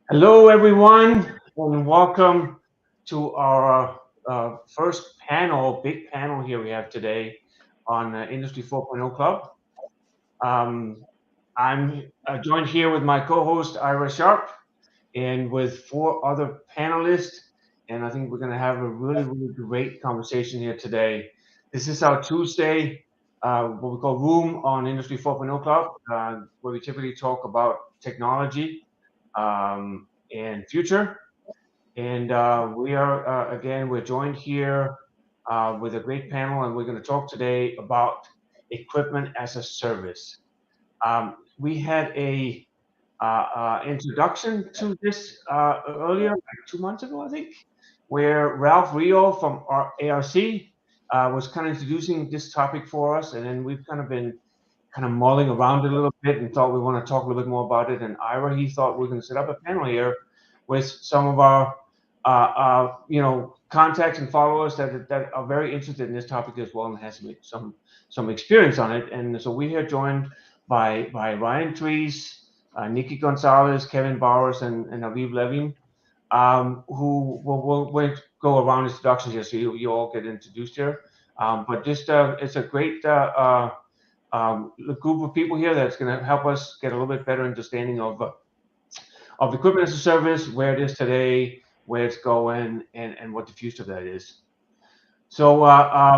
Hello, everyone, and welcome to our first panel, big panel here we have today on Industry 4.0 Club. I'm joined here with my co-host, Ira Sharp, and with 4 other panelists, and I think we're going to have a really, really great conversation here today. This is our Tuesday, what we call Room on Industry 4.0 Club, where we typically talk about technology and future. And we are, again, we're joined here with a great panel, and we're going to talk today about equipment as a service. We had a introduction to this earlier, like 2 months ago, I think, where Ralph Rio from our ARC was kind of introducing this topic for us, and then we've kind of been mulling around it a little bit and thought we want to talk a little bit more about it. And Ira, he thought we were going to set up a panel here with some of our contacts and followers that are very interested in this topic as well and has some experience on it. And so we are joined by Ryan Trees, Nikki Gonzalez, Kevin Bowers, and Aviv Levin, who will go around introductions here, so you all get introduced here. But just it's a great group of people here that's going to help us get a little bit better understanding of equipment as a service, where it is today, where it's going, and what the future of that is. So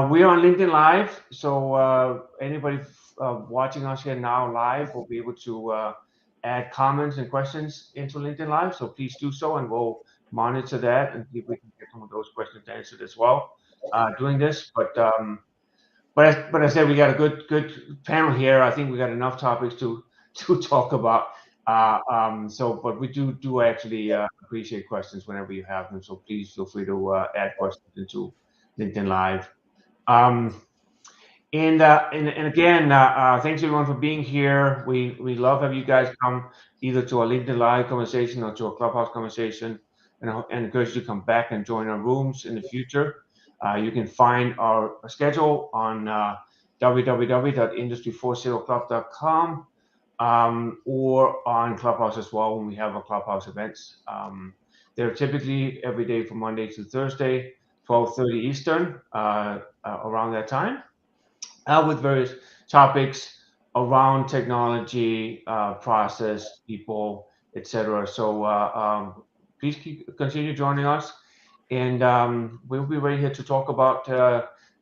we are on LinkedIn Live. So anybody watching us here now live will be able to add comments and questions into LinkedIn Live. So please do so, and we'll monitor that and see if we can get some of those questions answered as well doing this. But I said we got a good panel here. I think we got enough topics to talk about. But we do actually appreciate questions whenever you have them. So please feel free to add questions into LinkedIn Live. And again, thanks everyone for being here. We love having you guys come either to our LinkedIn Live conversation or to a Clubhouse conversation, and encourage you to come back and join our rooms in the future. You can find our schedule on www.industry40club.com or on Clubhouse as well when we have our Clubhouse events. They're typically every day from Monday to Thursday, 12:30 Eastern, around that time, with various topics around technology, process, people, etc. So please continue joining us. And we'll be right here to talk about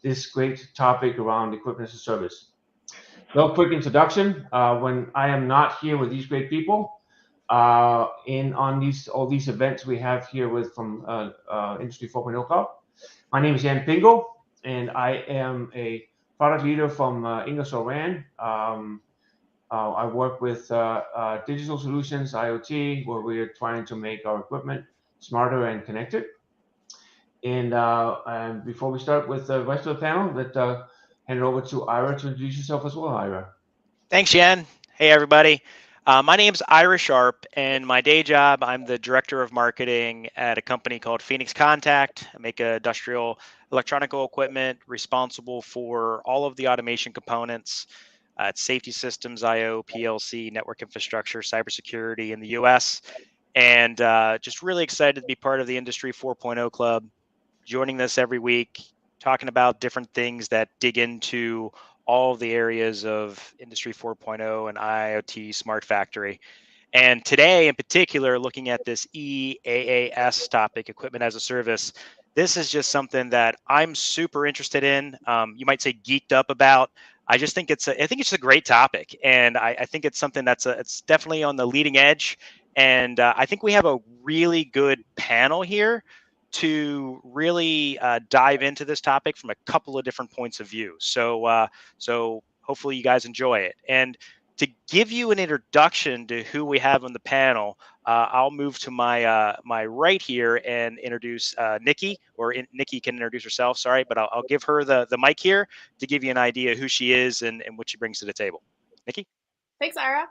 this great topic around equipment as a service. Real quick introduction. When I am not here with these great people, on all these events we have here from Industry 4.0 Club, my name is Jan Pingel, and I am a product leader from Ingersoll Rand. I work with digital solutions, IoT, where we are trying to make our equipment smarter and connected. And before we start with the rest of the panel, let's hand it over to Ira to introduce yourself as well, Ira. Thanks, Jan. Hey, everybody. My name's Ira Sharp, and my day job, I'm the director of marketing at a company called Phoenix Contact. I make industrial electronical equipment responsible for all of the automation components. It's safety systems, I/O, PLC, network infrastructure, cybersecurity in the US. And just really excited to be part of the Industry 4.0 Club, joining this every week, talking about different things that dig into all of the areas of Industry 4.0 and IoT Smart Factory. And today, in particular, looking at this EaaS topic, equipment as a service, this is just something that I'm super interested in. You might say geeked up about. I just think I think it's a great topic, and I think it's something it's definitely on the leading edge. And I think we have a really good panel here to really dive into this topic from a couple of different points of view. So hopefully you guys enjoy it. And to give you an introduction to who we have on the panel, I'll move to my right here and introduce Nikki, or Nikki can introduce herself. Sorry, but I'll give her the mic here to give you an idea who she is and what she brings to the table. Nikki. Thanks, Ira.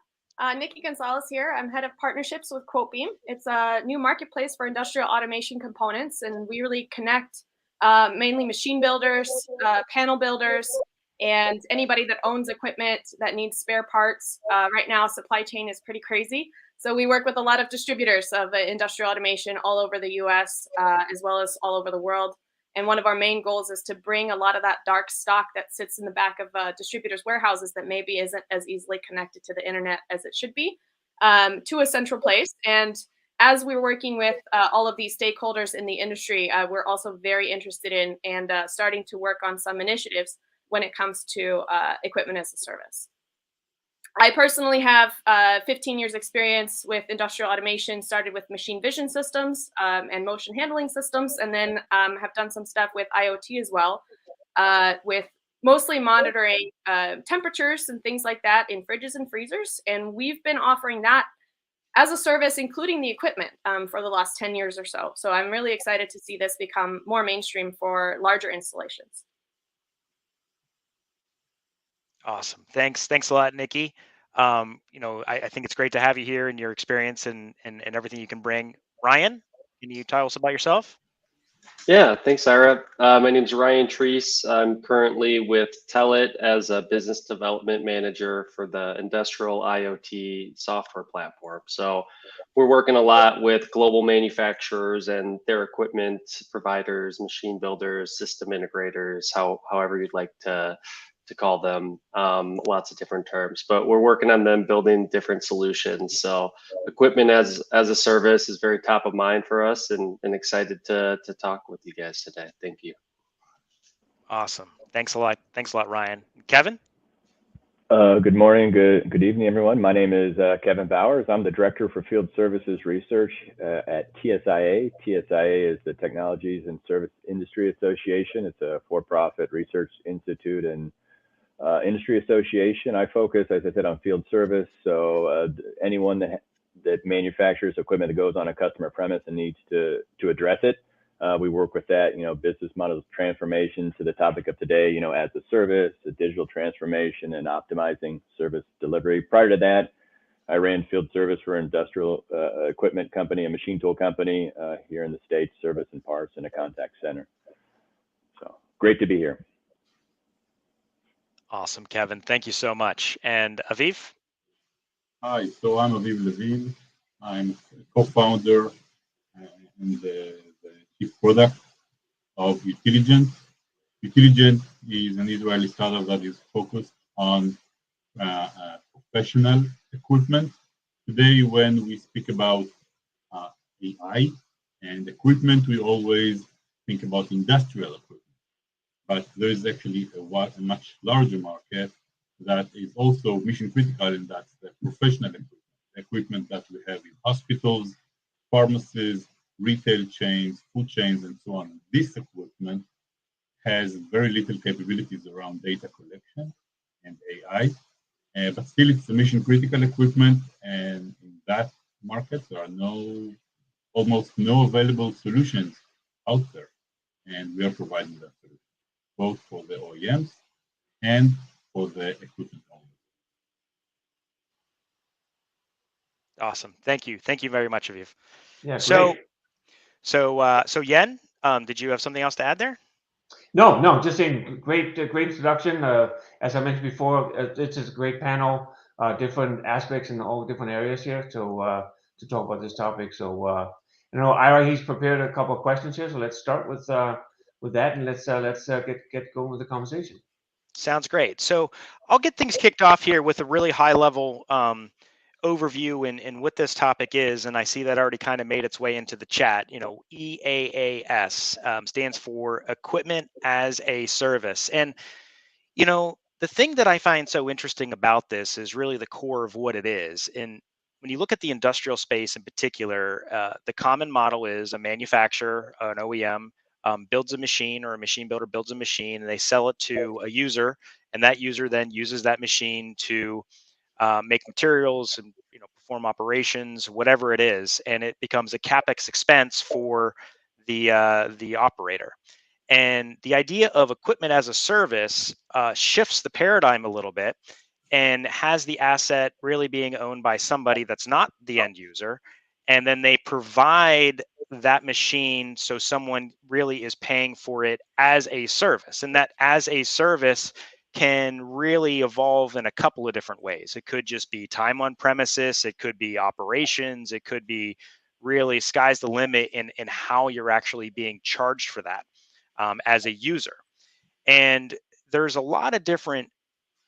Nikki Gonzalez here. I'm head of partnerships with QuoteBeam. It's a new marketplace for industrial automation components, and we really connect mainly machine builders, panel builders, and anybody that owns equipment that needs spare parts. Right now, supply chain is pretty crazy. So we work with a lot of distributors of industrial automation all over the US, as well as all over the world. And one of our main goals is to bring a lot of that dark stock that sits in the back of distributors' warehouses that maybe isn't as easily connected to the internet as it should be, to a central place. And as we're working with all of these stakeholders in the industry, we're also very interested in and starting to work on some initiatives when it comes to equipment as a service. I personally have 15 years experience with industrial automation, started with machine vision systems and motion handling systems, and then have done some stuff with IoT as well, with mostly monitoring temperatures and things like that in fridges and freezers. And we've been offering that as a service, including the equipment, for the last 10 years or so. So I'm really excited to see this become more mainstream for larger installations. Awesome. Thanks a lot, Nikki. I think it's great to have you here and your experience and everything you can bring. Ryan, can you tell us about yourself? Yeah, thanks, Ira. My name is Ryan Treese. I'm currently with Telit as a business development manager for the industrial IoT software platform. So we're working a lot with global manufacturers and their equipment providers, machine builders, system integrators, however you'd like to call them, lots of different terms, but we're working on them building different solutions. So equipment as a service is very top of mind for us, and excited to talk with you guys today. Thank you. Awesome. Thanks a lot, Ryan. Kevin? Good morning, good evening, everyone. My name is Kevin Bowers. I'm the Director for Field Services Research at TSIA. TSIA is the Technologies and Service Industry Association. It's a for-profit research institute and industry association. I focus, as I said, on field service. So anyone that manufactures equipment that goes on a customer premise and needs to address it, we work with that, business model transformation to the topic of today, as a service, a digital transformation, and optimizing service delivery. Prior to that, I ran field service for an industrial equipment company, a machine tool company here in the States, service and parts and a contact center. So great to be here. Awesome, Kevin. Thank you so much. And Aviv? Hi, so I'm Aviv Levin. I'm co-founder and the chief product of Utilligent. Utilligent is an Israeli startup that is focused on professional equipment. Today, when we speak about AI and equipment, we always think about industrial equipment. But there is actually a much larger market that is also mission critical, and that's the professional equipment that we have in hospitals, pharmacies, retail chains, food chains, and so on. This equipment has very little capabilities around data collection and AI, but still it's a mission critical equipment, and in that market there are almost no available solutions out there, and we are providing that solution, both for the OEMs and for the equipment owners. Awesome. Thank you. Thank you very much, Aviv. Yeah, so, great. so Yen, did you have something else to add there? No, just saying great introduction. As I mentioned before, this is a great panel, different aspects in all different areas here to talk about this topic. So, Ira, he's prepared a couple of questions here. So let's start with that, and let's get going with the conversation. Sounds great. So I'll get things kicked off here with a really high level overview and what this topic is, and I see that already kind of made its way into the chat. You know, EaaS stands for Equipment as a Service. And, you know, the thing that I find so interesting about this is really the core of what it is. And when you look at the industrial space in particular, the common model is a manufacturer, an OEM, builds a machine, or a machine builder builds a machine, and they sell it to a user, and that user then uses that machine to make materials and, you know, perform operations, whatever it is, and it becomes a capex expense for the operator. And the idea of equipment as a service shifts the paradigm a little bit and has the asset really being owned by somebody that's not the end user. And then they provide that machine so someone really is paying for it as a service. And that as a service can really evolve in a couple of different ways. It could just be time on premises, it could be operations, it could be really sky's the limit in how you're actually being charged for that as a user. And there's a lot of different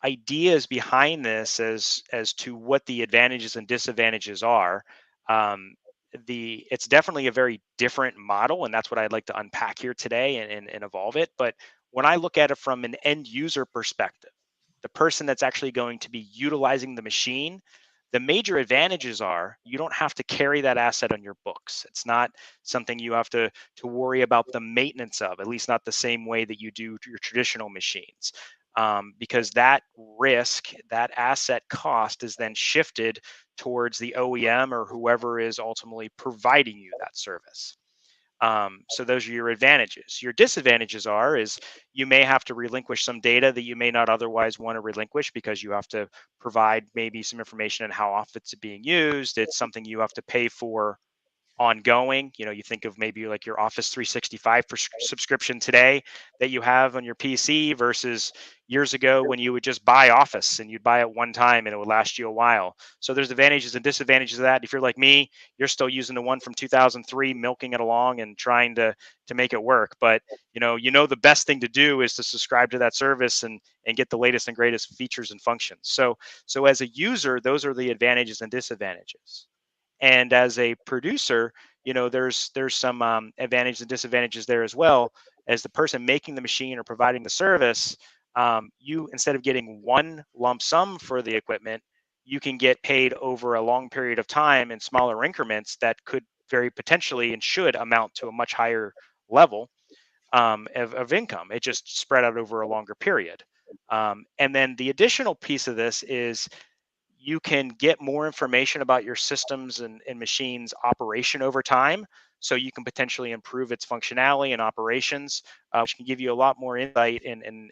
ideas behind this as to what the advantages and disadvantages are. Um, it's definitely a very different model, and that's what I'd like to unpack here today and evolve it. But when I look at it from an end user perspective, the person that's actually going to be utilizing the machine, the major advantages are you don't have to carry that asset on your books. It's not something you have to worry about the maintenance of, at least not the same way that you do your traditional machines. Because that risk, that asset cost is then shifted towards the OEM or whoever is ultimately providing you that service. So those are your advantages. Your disadvantages is you may have to relinquish some data that you may not otherwise want to relinquish because you have to provide maybe some information on how often it's being used. It's something you have to pay for ongoing. You know, you think of maybe like your Office 365 subscription today that you have on your PC versus years ago when you would just buy Office and you'd buy it one time and it would last you a while. So there's advantages and disadvantages of that. If you're like me, you're still using the one from 2003, milking it along and trying to make it work. But you know the best thing to do is to subscribe to that service and get the latest and greatest features and functions. So as a user, those are the advantages and disadvantages. And as a producer, you know, there's some advantages and disadvantages there as well. As the person making the machine or providing the service, you, instead of getting one lump sum for the equipment, you can get paid over a long period of time in smaller increments that could very potentially and should amount to a much higher level of income. It just spread out over a longer period. And then the additional piece of this is you can get more information about your systems and machines operation over time. So you can potentially improve its functionality and operations, which can give you a lot more insight in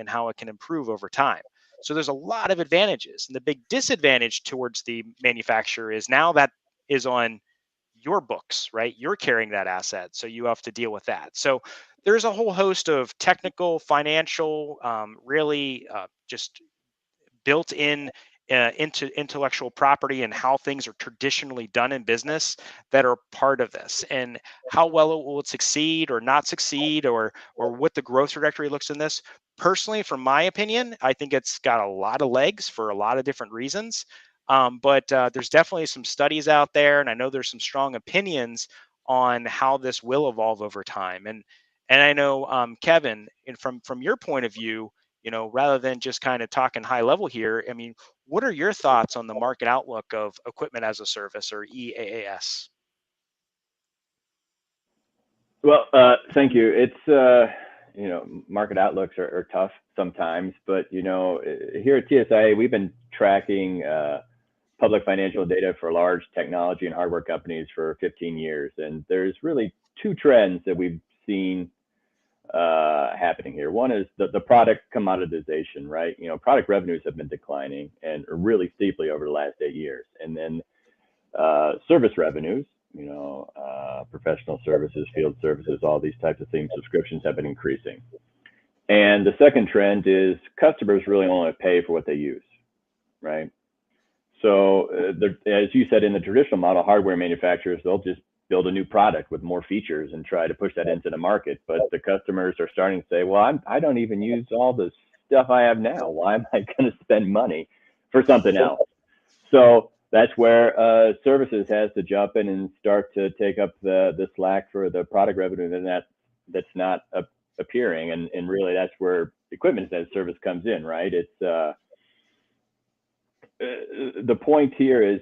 how it can improve over time. So there's a lot of advantages. And the big disadvantage towards the manufacturer is now that is on your books, right? You're carrying that asset, so you have to deal with that. So there's a whole host of technical, financial, really just built into intellectual property and how things are traditionally done in business that are part of this, and how well it will succeed or not succeed, or what the growth trajectory looks in this. Personally, from my opinion, I think it's got a lot of legs for a lot of different reasons. But there's definitely some studies out there, and I know there's some strong opinions on how this will evolve over time. And I know, Kevin, and from your point of view, you know, rather than just kind of talking high level here, I mean, what are your thoughts on the market outlook of equipment as a service, or EaaS? Well, thank you. It's you know, market outlooks are tough sometimes, but you know, here at TSIA, we've been tracking public financial data for large technology and hardware companies for 15 years, and there's really two trends that we've seen happening here. One is the product commoditization, right? You know, product revenues have been declining and really steeply over the last 8 years. And then service revenues, you know, professional services, field services, all these types of things, subscriptions have been increasing. And the second trend is customers really only pay for what they use, right? So as you said, in the traditional model, hardware manufacturers, they'll just build a new product with more features and try to push that into the market. But the customers are starting to say, well, I don't even use all the stuff I have now. Why am I going to spend money for something else? So that's where services has to jump in and start to take up the slack for the product revenue, and that's not appearing. And really, that's where equipment as a service comes in, right? It's the point here is,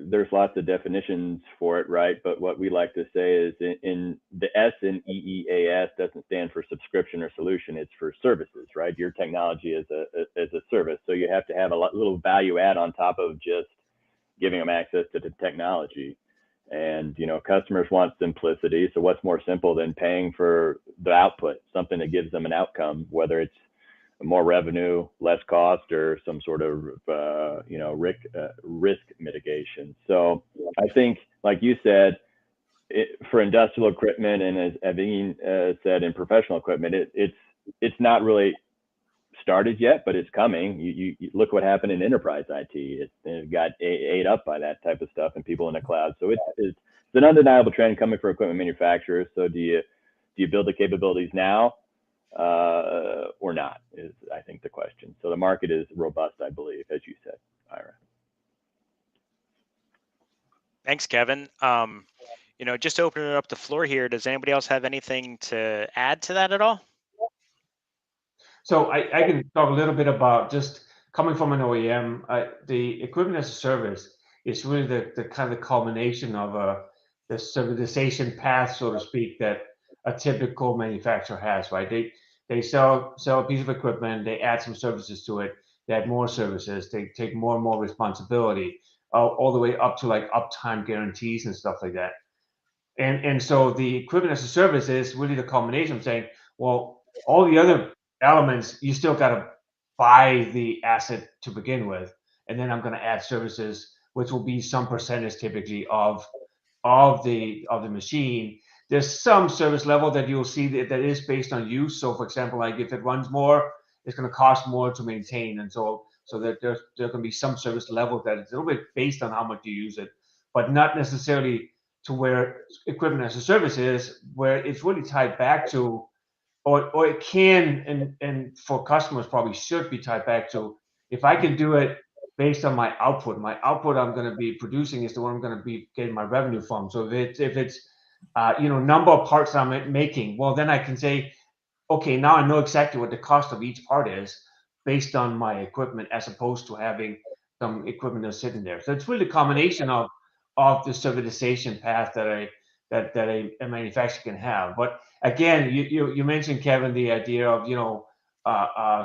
there's lots of definitions for it, right? But what we like to say is in the S in EaaS doesn't stand for subscription or solution. It's for services, right? Your technology is a service. So you have to have a little value add on top of just giving them access to the technology. And, customers want simplicity. So what's more simple than paying for the output, something that gives them an outcome, whether it's more revenue, less cost, or some sort of risk mitigation. So I think, like you said, for industrial equipment, and as Aveen said, in professional equipment, it's not really started yet, but it's coming. You look what happened in enterprise IT. It got ate up by that type of stuff and people in the cloud. So it's an undeniable trend coming for equipment manufacturers. So do you build the capabilities now? Or not, is I think the question. So the market is robust, I believe, as you said, Ira. Thanks, Kevin. Just opening up the floor here. Does anybody else have anything to add to that at all? So I can talk a little bit about just coming from an OEM. The equipment as a service is really the kind of culmination of the servitization path, so to speak, that a typical manufacturer has, right? They sell a piece of equipment, they add some services to it, they add more services, they take more and more responsibility, all the way up to like uptime guarantees and stuff like that. And so the equipment as a service is really the culmination of saying, well, all the other elements, you still got to buy the asset to begin with, and then I'm going to add services, which will be some percentage typically of the machine. There's some service level that you'll see that is based on use. So, for example, like if it runs more, it's going to cost more to maintain, and so that there can be some service level that it's a little bit based on how much you use it, but not necessarily to where equipment as a service is, where it's really tied back to, or it can, and for customers probably should be tied back to, if I can do it based on my output I'm going to be producing is the one I'm going to be getting my revenue from. So if it's number of parts that I'm making, well, then I can say, okay, now I know exactly what the cost of each part is based on my equipment, as opposed to having some equipment that's sitting there. So it's really a combination of the servitization path that a manufacturer can have. But again, you mentioned, Kevin, the idea of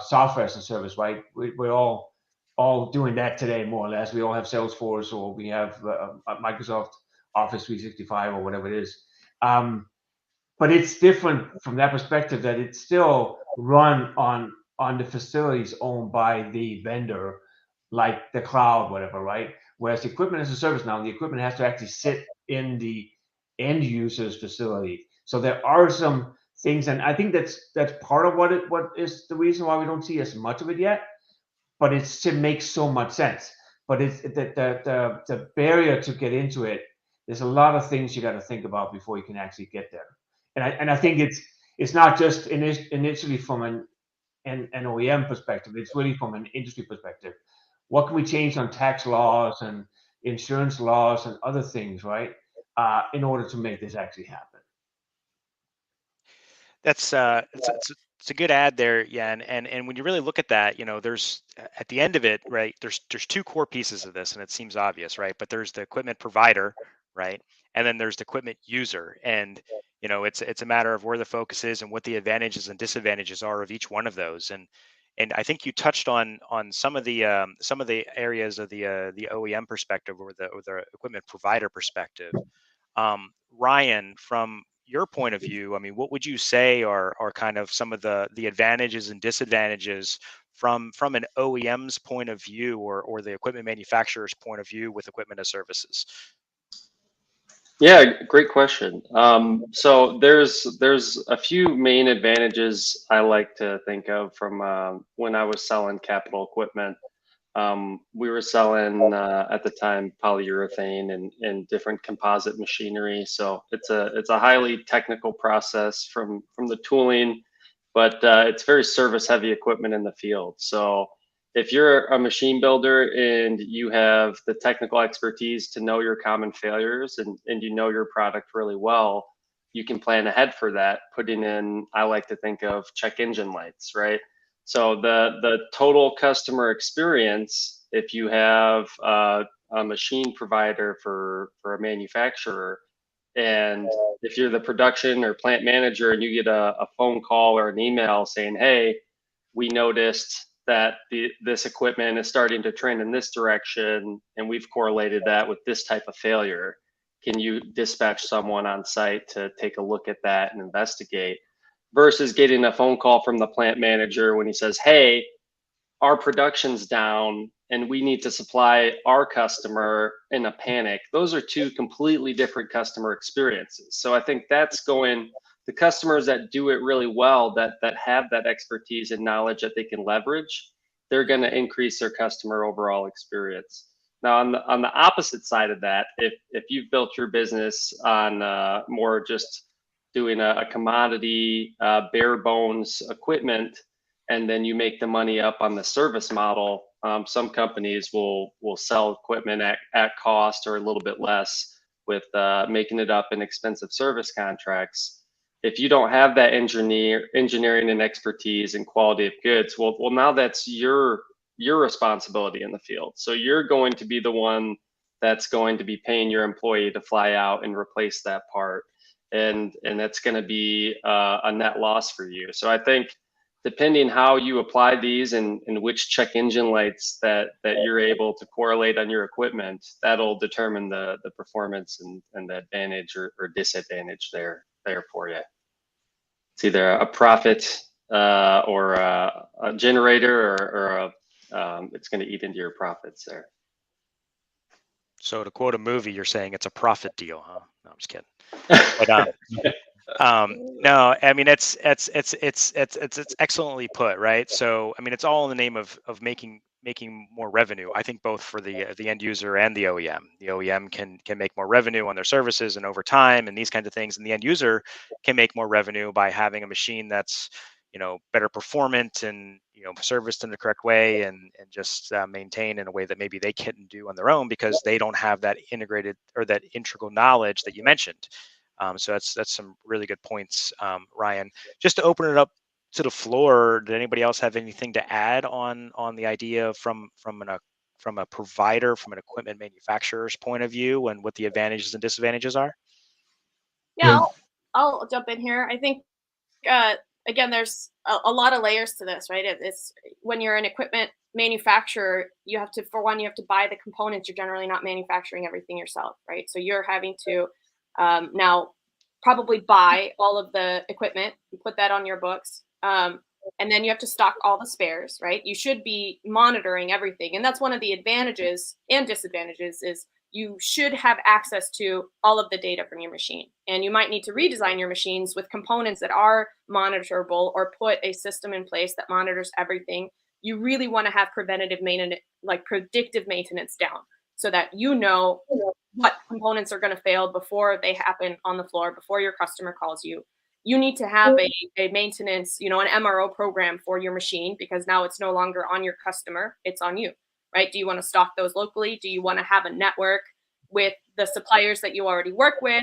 software as a service, right? We're all doing that today, more or less. We all have Salesforce, or we have Microsoft Office 365, or whatever it is. But it's different from that perspective, that it's still run on the facilities owned by the vendor, like the cloud, whatever, right? Whereas the equipment as a service, now the equipment has to actually sit in the end user's facility. So there are some things, and I think that's part of what is the reason why we don't see as much of it yet. But it makes so much sense. But it's the barrier to get into it. There's a lot of things you got to think about before you can actually get there. And I think it's not just initially from an OEM perspective. It's really from an industry perspective. What can we change on tax laws and insurance laws and other things, right, in order to make this actually happen? That's it's a good ad there, yeah. And when you really look at that, there's at the end of it, right? There's two core pieces of this, and it seems obvious, right? But there's the equipment provider, right? And then there's the equipment user, and it's a matter of where the focus is and what the advantages and disadvantages are of each one of those. And I think you touched on some of the areas of the OEM perspective, or the equipment provider perspective. Ryan, from your point of view, I mean, what would you say are kind of some of the advantages and disadvantages from an OEM's point of view, or the equipment manufacturer's point of view with equipment as services? Yeah, great question. So there's a few main advantages I like to think of from when I was selling capital equipment. We were selling at the time polyurethane and different composite machinery. So it's a highly technical process from the tooling, but it's very service heavy equipment in the field. So if you're a machine builder and you have the technical expertise to know your common failures and you know your product really well, you can plan ahead for that, putting in, I like to think of check engine lights, right? So the total customer experience, if you have a machine provider for a manufacturer, and if you're the production or plant manager and you get a phone call or an email saying, hey, we noticed that this equipment is starting to trend in this direction, and we've correlated that with this type of failure. Can you dispatch someone on site to take a look at that and investigate? Versus getting a phone call from the plant manager when he says, hey, our production's down and we need to supply our customer in a panic. Those are two completely different customer experiences. So I think that's going, the customers that do it really well, that have that expertise and knowledge that they can leverage, they're going to increase their customer overall experience. Now, on the opposite side of that, if you've built your business on more just doing a commodity, bare bones equipment, and then you make the money up on the service model, some companies will sell equipment at cost or a little bit less with making it up in expensive service contracts. If you don't have that engineering and expertise and quality of goods, well, now that's your responsibility in the field. So you're going to be the one that's going to be paying your employee to fly out and replace that part, and that's going to be a net loss for you. So I think depending how you apply these and which check engine lights that you're able to correlate on your equipment, that'll determine the performance and the advantage or disadvantage there for you. It's either a profit or a generator or it's going to eat into your profits there. So to quote a movie, you're saying it's a profit deal, huh? No, I'm just kidding. But, no, I mean it's excellently put, right? So I mean it's all in the name of making more revenue. I think both for the end user and the OEM. The OEM can make more revenue on their services and over time and these kinds of things, and the end user can make more revenue by having a machine that's better performant and serviced in the correct way and just maintained in a way that maybe they couldn't do on their own because they don't have that integrated or that integral knowledge that you mentioned. So that's some really good points, Ryan. Just to open it up to the floor, did anybody else have anything to add on the idea from a provider, from an equipment manufacturer's point of view, and what the advantages and disadvantages are? Yeah, I'll jump in here. I think again, there's a lot of layers to this, right? It's when you're an equipment manufacturer, you have to buy the components. You're generally not manufacturing everything yourself, right? So you're having to now probably buy all of the equipment and put that on your books. And then you have to stock all the spares, right? You should be monitoring everything. And that's one of the advantages and disadvantages is you should have access to all of the data from your machine. And you might need to redesign your machines with components that are monitorable or put a system in place that monitors everything. You really want to have preventative maintenance, like predictive maintenance down so that you know what components are going to fail before they happen on the floor, before your customer calls you. You need to have a maintenance, an MRO program for your machine because now it's no longer on your customer, it's on you, right? Do you want to stock those locally? Do you want to have a network with the suppliers that you already work with?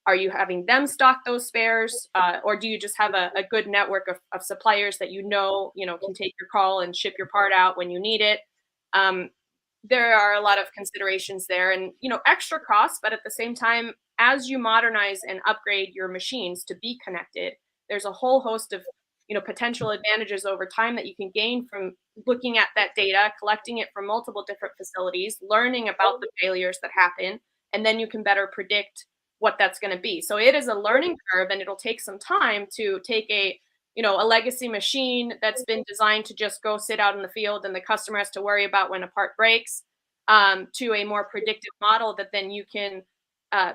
Are you having them stock those spares? Or do you just have a good network of suppliers that can take your call and ship your part out when you need it? There are a lot of considerations there and, extra costs, but at the same time, as you modernize and upgrade your machines to be connected, there's a whole host of, potential advantages over time that you can gain from looking at that data, collecting it from multiple different facilities, learning about the failures that happen, and then you can better predict what that's going to be. So it is a learning curve and it'll take some time to take a legacy machine that's been designed to just go sit out in the field and the customer has to worry about when a part breaks, to a more predictive model that then you can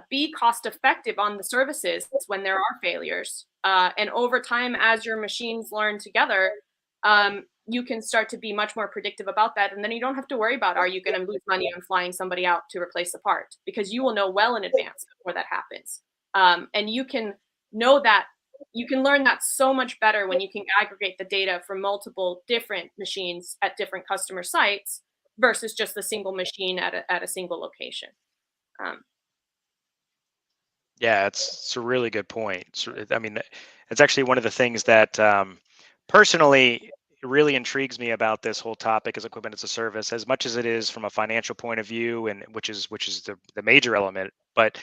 be cost effective on the services when there are failures. And over time, as your machines learn together, you can start to be much more predictive about that. And then you don't have to worry about, are you going to lose money on flying somebody out to replace the part? Because you will know well in advance before that happens. And you can know that you can learn that so much better when you can aggregate the data from multiple different machines at different customer sites versus just a single machine at a single location. Yeah, it's a really good point. I mean, it's actually one of the things that personally really intrigues me about this whole topic as equipment as a service, as much as it is from a financial point of view, and which is the major element. But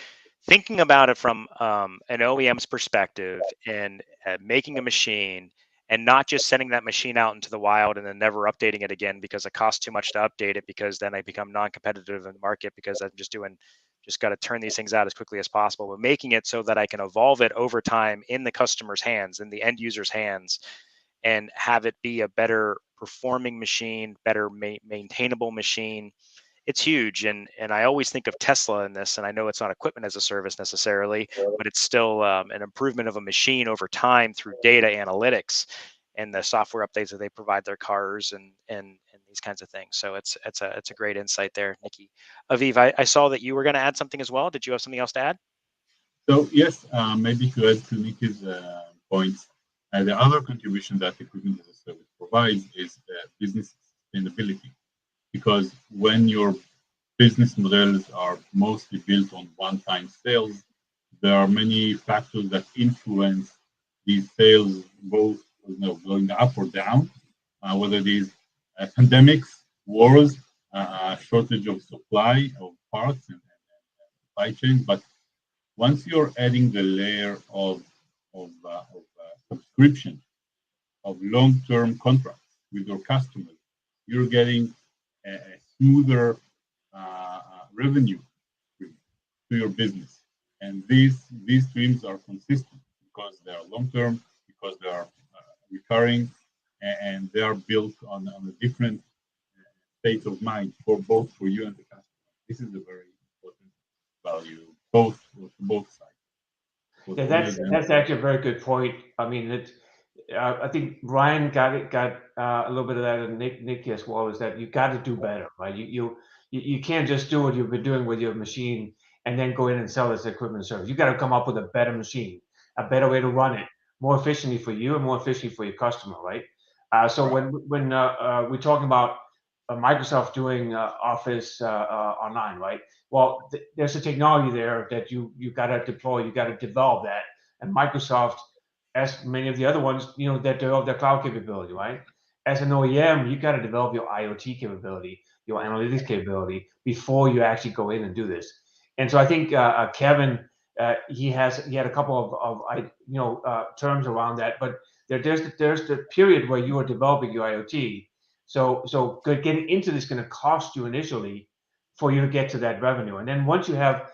thinking about it from an OEM's perspective and making a machine and not just sending that machine out into the wild and then never updating it again because it costs too much to update it, because then I become non-competitive in the market because I'm just got to turn these things out as quickly as possible, but making it so that I can evolve it over time in the customer's hands, in the end user's hands, and have it be a better performing machine, better maintainable machine. It's huge. And I always think of Tesla in this, and I know it's not equipment as a service necessarily, but it's still an improvement of a machine over time through data analytics and the software updates that they provide their cars and these kinds of things. So it's a great insight there, Nikki. Aviv, I saw that you were going to add something as well. Did you have something else to add? So yes, maybe to add to Nikki's points, the other contribution that equipment as a service provides is business sustainability, because when your business models are mostly built on one-time sales, there are many factors that influence these sales, both going up or down, whether these pandemics, wars, shortage of supply of parts and supply chains. But once you're adding the layer of subscription, of long-term contracts with your customers, you're getting a smoother revenue to your business. And these streams are consistent because they are long-term, because they are recurring, and they are built on a different state of mind for you and the customer. This is a very important value, both sides. Yeah, that's actually a very good point. I mean, I think Ryan got a little bit of that, and Nick as well. Is that you got to do better, right? You can't just do what you've been doing with your machine and then go in and sell this equipment service. You got to come up with a better machine, a better way to run it, more efficiently for you and more efficiently for your customer, right? So when we're talking about Microsoft doing Office online, right? Well, there's a technology there that you got to deploy, you got to develop that, and Microsoft, as many of the other ones, that develop their cloud capability, right? As an OEM, you got to develop your IoT capability, your analytics capability before you actually go in and do this. And so I think Kevin, he had a couple of terms around that, but there's the period where you are developing your IoT. So getting into this is going to cost you initially for you to get to that revenue, and then once you have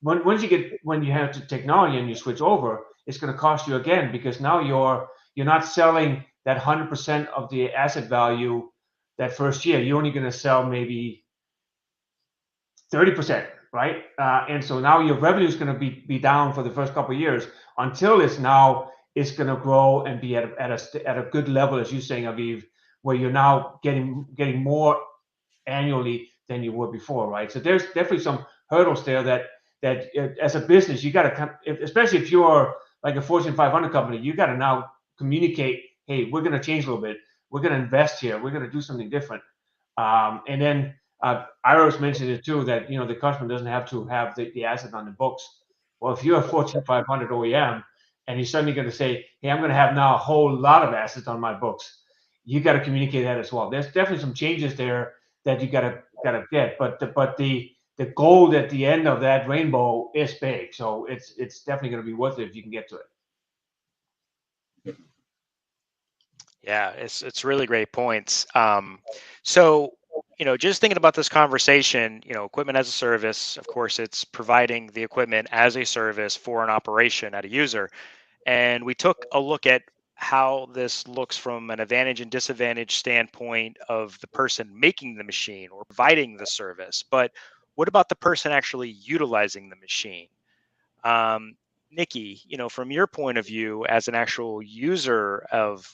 the technology and you switch over, it's going to cost you again, because now you're not selling that 100% of the asset value that first year. You're only going to sell maybe 30%, right? And so now your revenue is going to be down for the first couple of years until it's going to grow and be at a good level, as you're saying, Aviv, where you're now getting more annually than you were before, right? So there's definitely some hurdles there that as a business, you got to, especially if you're like a Fortune 500 company, you got to now communicate, hey, we're going to change a little bit. We're going to invest here. We're going to do something different. And then Iris mentioned it too, that the customer doesn't have to have the asset on the books. Well, if you're a Fortune 500 OEM and you're suddenly going to say, hey, I'm going to have now a whole lot of assets on my books, you got to communicate that as well. There's definitely some changes there that you got to get, but the gold at the end of that rainbow is big, so it's definitely going to be worth it if you can get to it. Yeah, it's really great points. So just thinking about this conversation, equipment as a service, of course, it's providing the equipment as a service for an operation at a user. And we took a look at how this looks from an advantage and disadvantage standpoint of the person making the machine or providing the service. But what about the person actually utilizing the machine? Nikki, from your point of view as an actual user of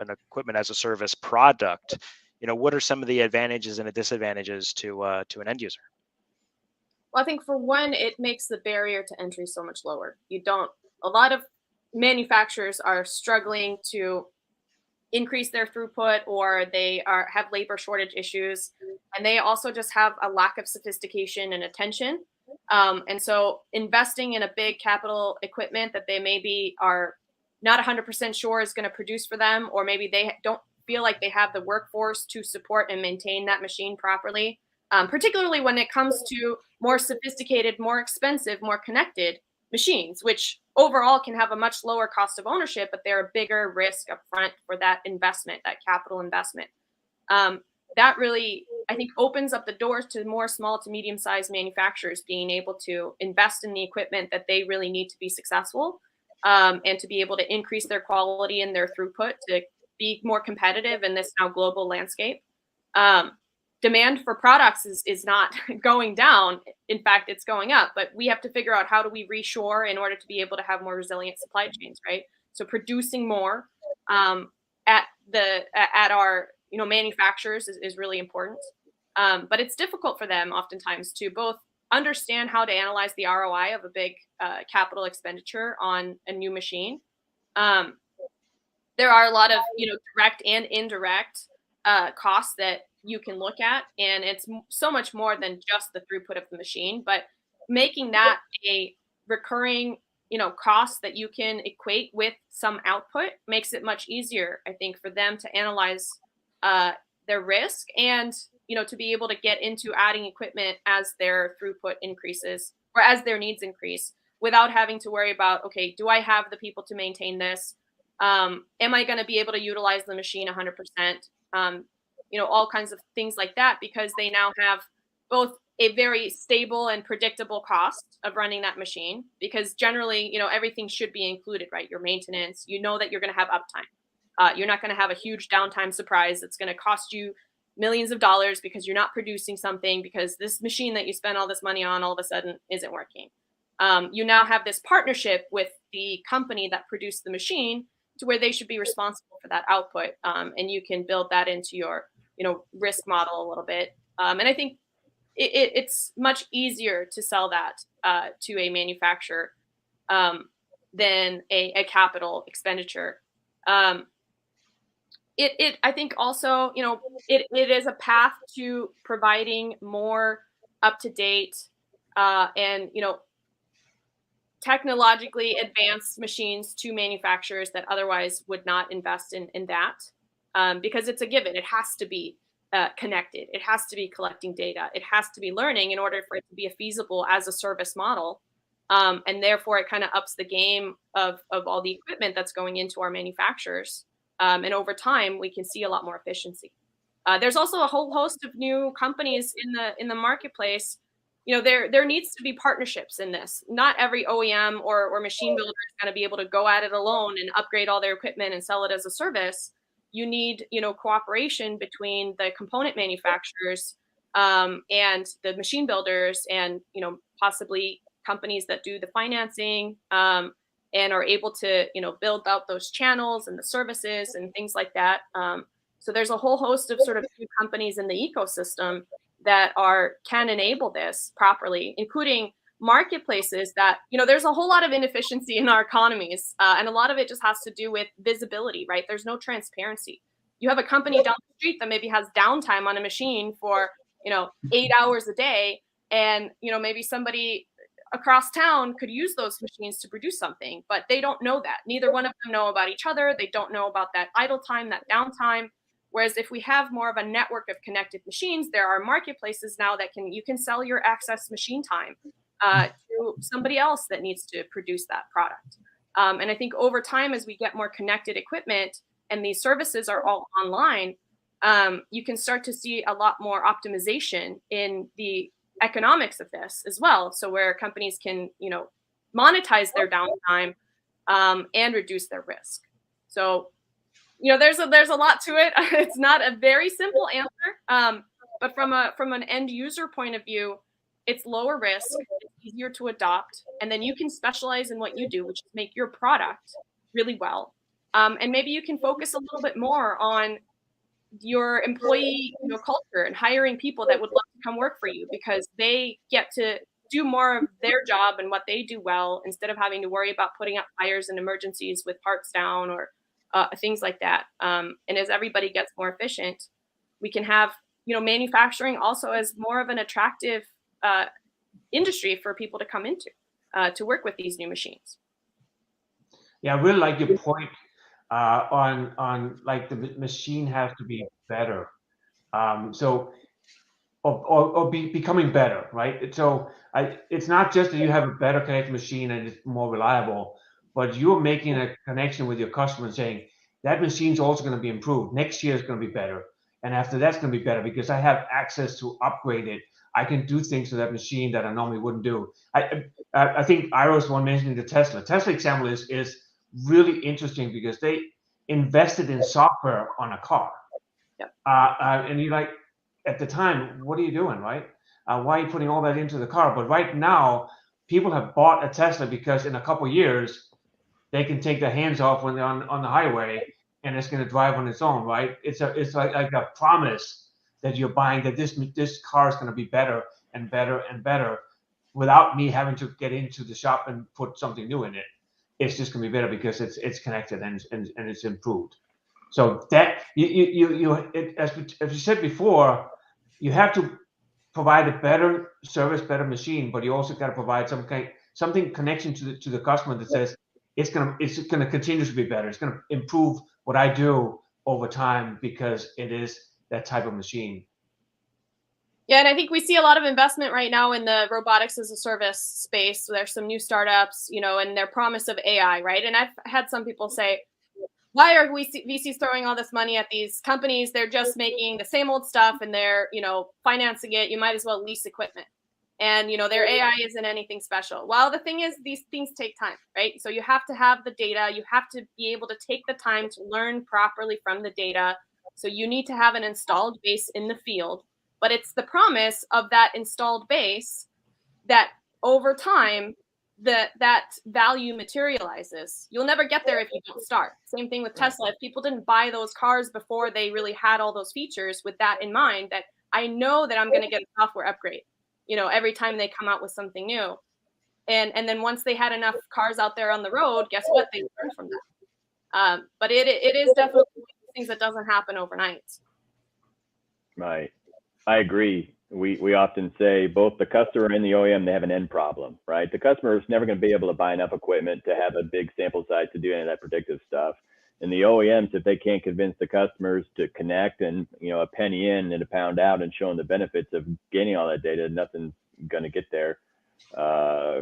an equipment as a service product, what are some of the advantages and the disadvantages to an end user? Well, I think for one, it makes the barrier to entry so much lower. A lot of manufacturers are struggling to increase their throughput, or they have labor shortage issues, and they also just have a lack of sophistication and attention. And so investing in a big capital equipment that they maybe are not 100% sure is going to produce for them, or maybe they don't feel like they have the workforce to support and maintain that machine properly, particularly when it comes to more sophisticated, more expensive, more connected machines, which overall can have a much lower cost of ownership, but they're a bigger risk up front for that investment, that capital investment. That really, I think, opens up the doors to more small to medium-sized manufacturers being able to invest in the equipment that they really need to be successful, and to be able to increase their quality and their throughput to be more competitive in this now global landscape. Demand for products is not going down. In fact, it's going up, but we have to figure out how do we reshore in order to be able to have more resilient supply chains, right? So producing more at our manufacturers is really important. But it's difficult for them oftentimes to both understand how to analyze the ROI of a big capital expenditure on a new machine. There are a lot of direct and indirect costs that you can look at, and it's so much more than just the throughput of the machine, but making that a recurring cost that you can equate with some output makes it much easier, I think, for them to analyze their risk and to be able to get into adding equipment as their throughput increases or as their needs increase, without having to worry about, okay, do I have the people to maintain this? Am I going to be able to utilize the machine 100%? All kinds of things like that, because they now have both a very stable and predictable cost of running that machine, because generally, everything should be included, right? Your maintenance, that you're going to have uptime. You're not going to have a huge downtime surprise that's going to cost you millions of dollars because you're not producing something, because this machine that you spent all this money on all of a sudden isn't working. You now have this partnership with the company that produced the machine to where they should be responsible for that output. And you can build that into your risk model a little bit. And I think it's much easier to sell that to a manufacturer than a capital expenditure. I think also, it is a path to providing more up-to-date and, technologically advanced machines to manufacturers that otherwise would not invest in that, because it's a given. It has to be connected. It has to be collecting data. It has to be learning in order for it to be a feasible as a service model. And therefore, it kind of ups the game of all the equipment that's going into our manufacturers. And over time, we can see a lot more efficiency. There's also a whole host of new companies in the marketplace. There needs to be partnerships in this. Not every OEM or machine builder is going to be able to go at it alone and upgrade all their equipment and sell it as a service. You need, cooperation between the component manufacturers and the machine builders, and possibly companies that do the financing and are able to build out those channels and the services and things like that. So there's a whole host of sort of new companies in the ecosystem that can enable this properly, including marketplaces that, there's a whole lot of inefficiency in our economies. And a lot of it just has to do with visibility, right? There's no transparency. You have a company down the street that maybe has downtime on a machine for, 8 hours a day. And, maybe somebody across town could use those machines to produce something, but they don't know that. Neither one of them know about each other. They don't know about that idle time, that downtime. Whereas if we have more of a network of connected machines, there are marketplaces now that you can sell your excess machine time to somebody else that needs to produce that product. And I think over time, as we get more connected equipment and these services are all online, you can start to see a lot more optimization in the economics of this as well. So where companies can, monetize their downtime and reduce their risk. So there's a lot to it. It's not a very simple answer, but from an end user point of view, it's lower risk, it's easier to adopt, and then you can specialize in what you do, which is make your product really well. And maybe you can focus a little bit more on your employee culture and hiring people that would love to come work for you, because they get to do more of their job and what they do well, instead of having to worry about putting out fires and emergencies with parts down or things like that. And as everybody gets more efficient, we can have, manufacturing also as more of an attractive industry for people to come into, to work with these new machines. Yeah, I really like your point on like the machine has to be better. Or becoming better, right? So it's not just that you have a better connected machine and it's more reliable, but you're making a connection with your customer and saying that machine's also going to be improved. Next year is going to be better, and after that's going to be better because I have access to upgrade it. I can do things to that machine that I normally wouldn't do. I think Ira was one mentioning the Tesla. Tesla example is really interesting because they invested in software on a car. Yep. And you're like, at the time, what are you doing, right? Why are you putting all that into the car? But right now, people have bought a Tesla because in a couple of years, they can take their hands off when they're on the highway and it's going to drive on its own, right? It's like a promise that you're buying, that this car is going to be better and better and better without me having to get into the shop and put something new in it. It's just going to be better because it's connected and it's improved. So that as you said before, you have to provide a better service, better machine, but you also got to provide something connection to the customer that says it's gonna continue to be better. It's gonna improve what I do over time because it is that type of machine. Yeah, and I think we see a lot of investment right now in the robotics as a service space. So there's some new startups, and their promise of AI, right? And I've had some people say, why are VCs throwing all this money at these companies? They're just making the same old stuff and they're, financing it. You might as well lease equipment. And, their AI isn't anything special. Well, the thing is, these things take time, right? So you have to have the data. You have to be able to take the time to learn properly from the data. So you need to have an installed base in the field. But it's the promise of that installed base that over time, that value materializes. You'll never get there if you don't start. Same thing with Tesla. If people didn't buy those cars before they really had all those features with that in mind, that I know that I'm going to get a software upgrade, every time they come out with something new. And then once they had enough cars out there on the road, guess what? They learned from that. But it is definitely one of those things that doesn't happen overnight. Right. I agree. We often say both the customer and the OEM, they have an end problem, right? The customer is never going to be able to buy enough equipment to have a big sample size to do any of that predictive stuff. And the OEMs, if they can't convince the customers to connect and, a penny in and a pound out and showing the benefits of gaining all that data, nothing's going to get there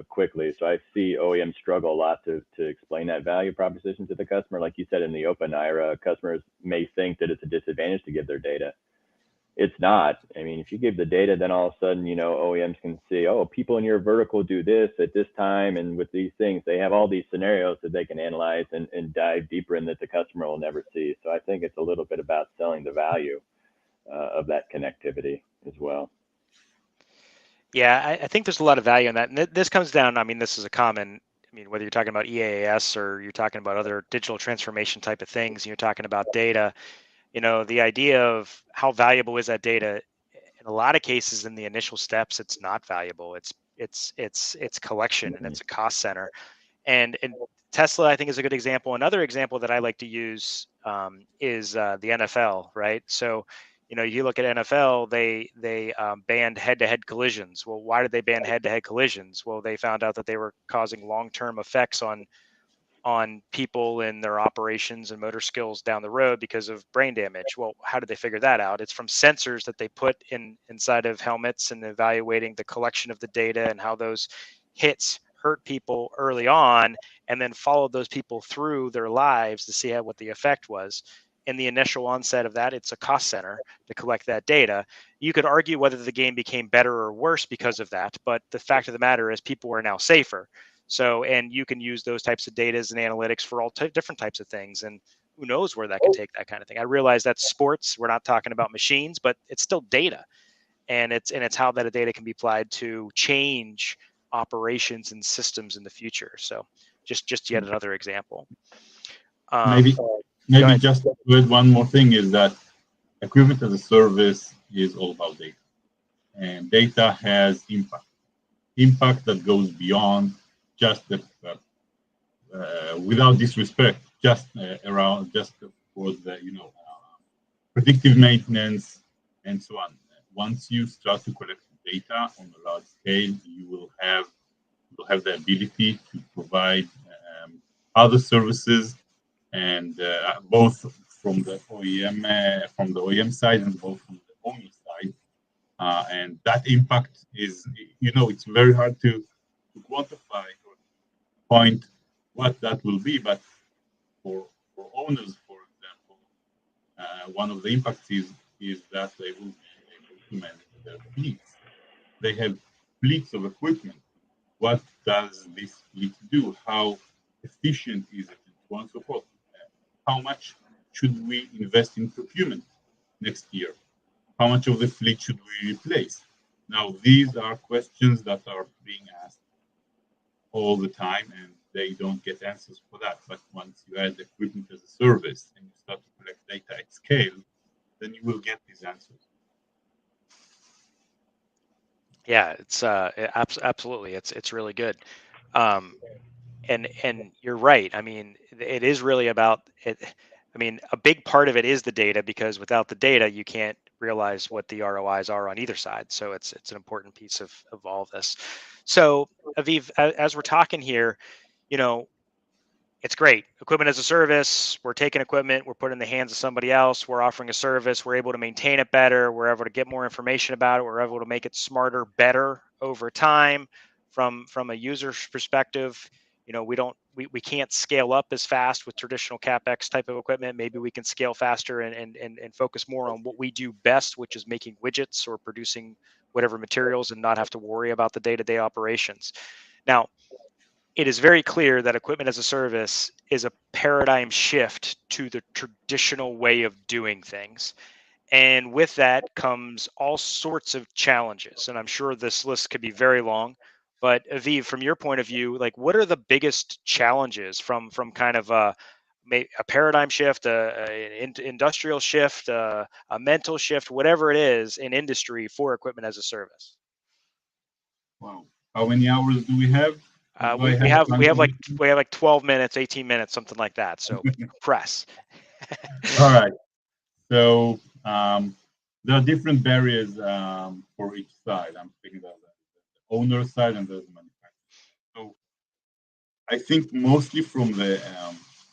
quickly. So I see OEMs struggle a lot to explain that value proposition to the customer. Like you said, in the open IRA, customers may think that it's a disadvantage to give their data. It's not. I mean, if you give the data, then all of a sudden, OEMs can see, oh, people in your vertical do this at this time. And with these things, they have all these scenarios that they can analyze and dive deeper in that the customer will never see. So I think it's a little bit about selling the value of that connectivity as well. Yeah, I think there's a lot of value in that. And this comes down, this is a common, whether you're talking about EaaS or you're talking about other digital transformation type of things, and you're talking about data, the idea of how valuable is that data. In a lot of cases, in the initial steps, it's not valuable. It's collection and it's a cost center. And Tesla, I think, is a good example. Another example that I like to use is the NFL, right? So, you look at NFL, they banned head-to-head collisions. Well, why did they ban head-to-head collisions? Well, they found out that they were causing long-term effects on people and their operations and motor skills down the road because of brain damage. Well, how did they figure that out? It's from sensors that they put inside of helmets and evaluating the collection of the data and how those hits hurt people early on, and then followed those people through their lives to see what the effect was. In the initial onset of that, it's a cost center to collect that data. You could argue whether the game became better or worse because of that, but the fact of the matter is people are now safer. So, and you can use those types of data and analytics for all different types of things. And who knows where that can take that kind of thing. I realize that's sports. We're not talking about machines, but it's still data. And it's how that data can be applied to change operations and systems in the future. So just yet another example. Maybe just to add one more thing is that equipment as a service is all about data. And data has impact. impact that goes beyond just the, without disrespect, just around just for the predictive maintenance and so on. Once you start to collect data on a large scale, you will have the ability to provide other services, and both from the OEM side and both from the owner side. And that impact is, it's very hard to quantify or point what that will be. But for owners, for example, one of the impacts is that they will be able to manage their fleets. They have fleets of equipment. What does this fleet do? How efficient is it? And so on and so forth. How much should we invest in procurement next year? How much of the fleet should we replace? Now, these are questions that are being asked all the time, and they don't get answers for that. But once you add equipment as a service and you start to collect data at scale, then you will get these answers. Yeah, it's absolutely, it's really good. And you're right. I mean, it is really about it. I mean, a big part of it is the data, because without the data, you can't realize what the ROIs are on either side. So it's an important piece of all of this. So Aviv, as we're talking here, it's great. Equipment as a service. We're taking equipment, we're putting it in the hands of somebody else. We're offering a service. We're able to maintain it better. We're able to get more information about it. We're able to make it smarter, better over time. From a user's perspective, we can't scale up as fast with traditional CapEx type of equipment. Maybe we can scale faster and focus more on what we do best, which is making widgets or producing whatever materials, and not have to worry about the day-to-day operations. Now, it is very clear that equipment as a service is a paradigm shift to the traditional way of doing things. And with that comes all sorts of challenges. And I'm sure this list could be very long. But Aviv, from your point of view, like, what are the biggest challenges from kind of a paradigm shift, an industrial shift, a mental shift, whatever it is in industry for equipment as a service? Wow. How many hours do we have? We have like 12 minutes, 18 minutes, something like that. So press. All right. So there are different barriers for each side. I'm thinking about the owner side and the manufacturer. So I think mostly from the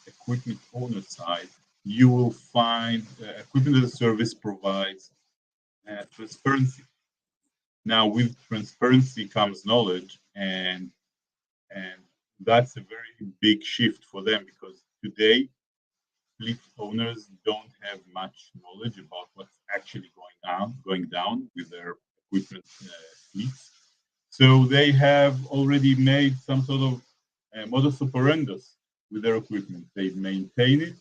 equipment owner side, you will find equipment as a service provides transparency. Now, with transparency comes knowledge, and that's a very big shift for them, because today fleet owners don't have much knowledge about what's actually going down with their equipment fleets. So they have already made some sort of modus operandi with their equipment. They maintain it,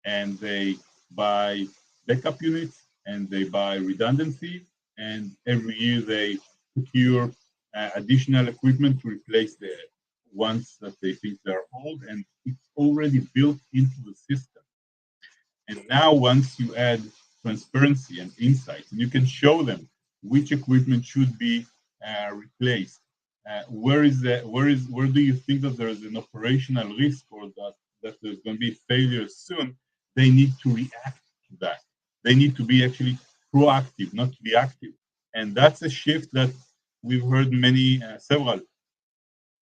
and they buy backup units, and they buy redundancy, and every year they procure additional equipment to replace the ones that they think they're old, and it's already built into the system. And now, once you add transparency and insight, and you can show them which equipment should be replaced, where do you think that there is an operational risk, or that there's going to be failure soon, they need to react to that. They need to be actually proactive, not reactive. And that's a shift that we've heard several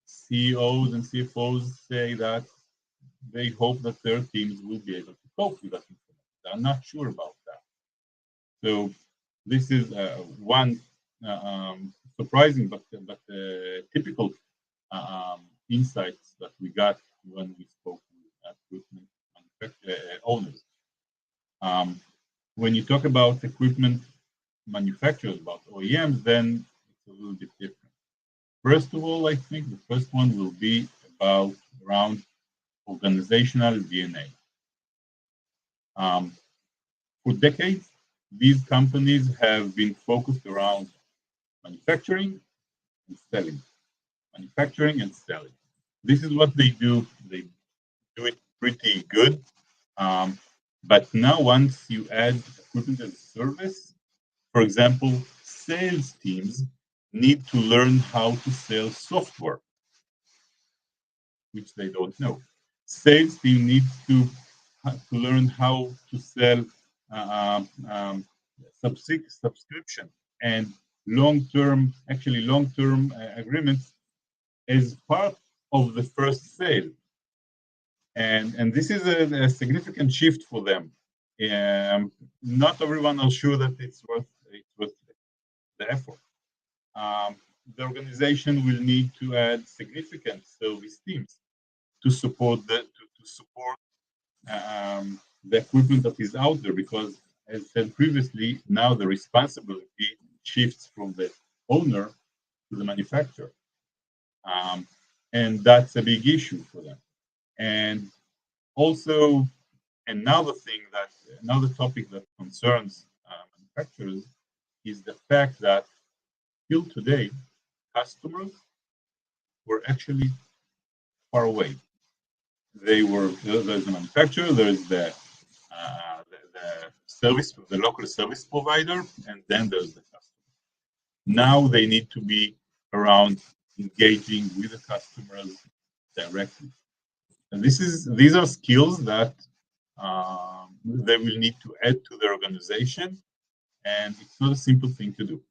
CEOs and CFOs say that they hope that their teams will be able to cope with that information. I'm not sure about that. So this is one surprising but typical insights that we got when we spoke with equipment owners. When you talk about equipment manufacturers, about OEMs, then it's a little bit different. First of all, I think the first one will be around organizational DNA. For decades, these companies have been focused around manufacturing and selling. Manufacturing and selling. This is what they do. They do it pretty good. But now, once you add equipment as a service, for example, sales teams need to learn how to sell software, which they don't know. Sales team needs to learn how to sell subscription and long-term agreements as part of the first sale. And this is a significant shift for them. Not everyone is sure that it's worth the effort. The organization will need to add significant service teams to support the equipment that is out there, because, as said previously, now the responsibility shifts from the owner to the manufacturer, and that's a big issue for them. And also, another topic that concerns manufacturers is the fact that till today, customers were actually far away. There's the manufacturer, there's the local service provider, and then there's the customer. Now they need to be around, engaging with the customers directly. And these are skills that they will need to add to their organization, and it's not a simple thing to do.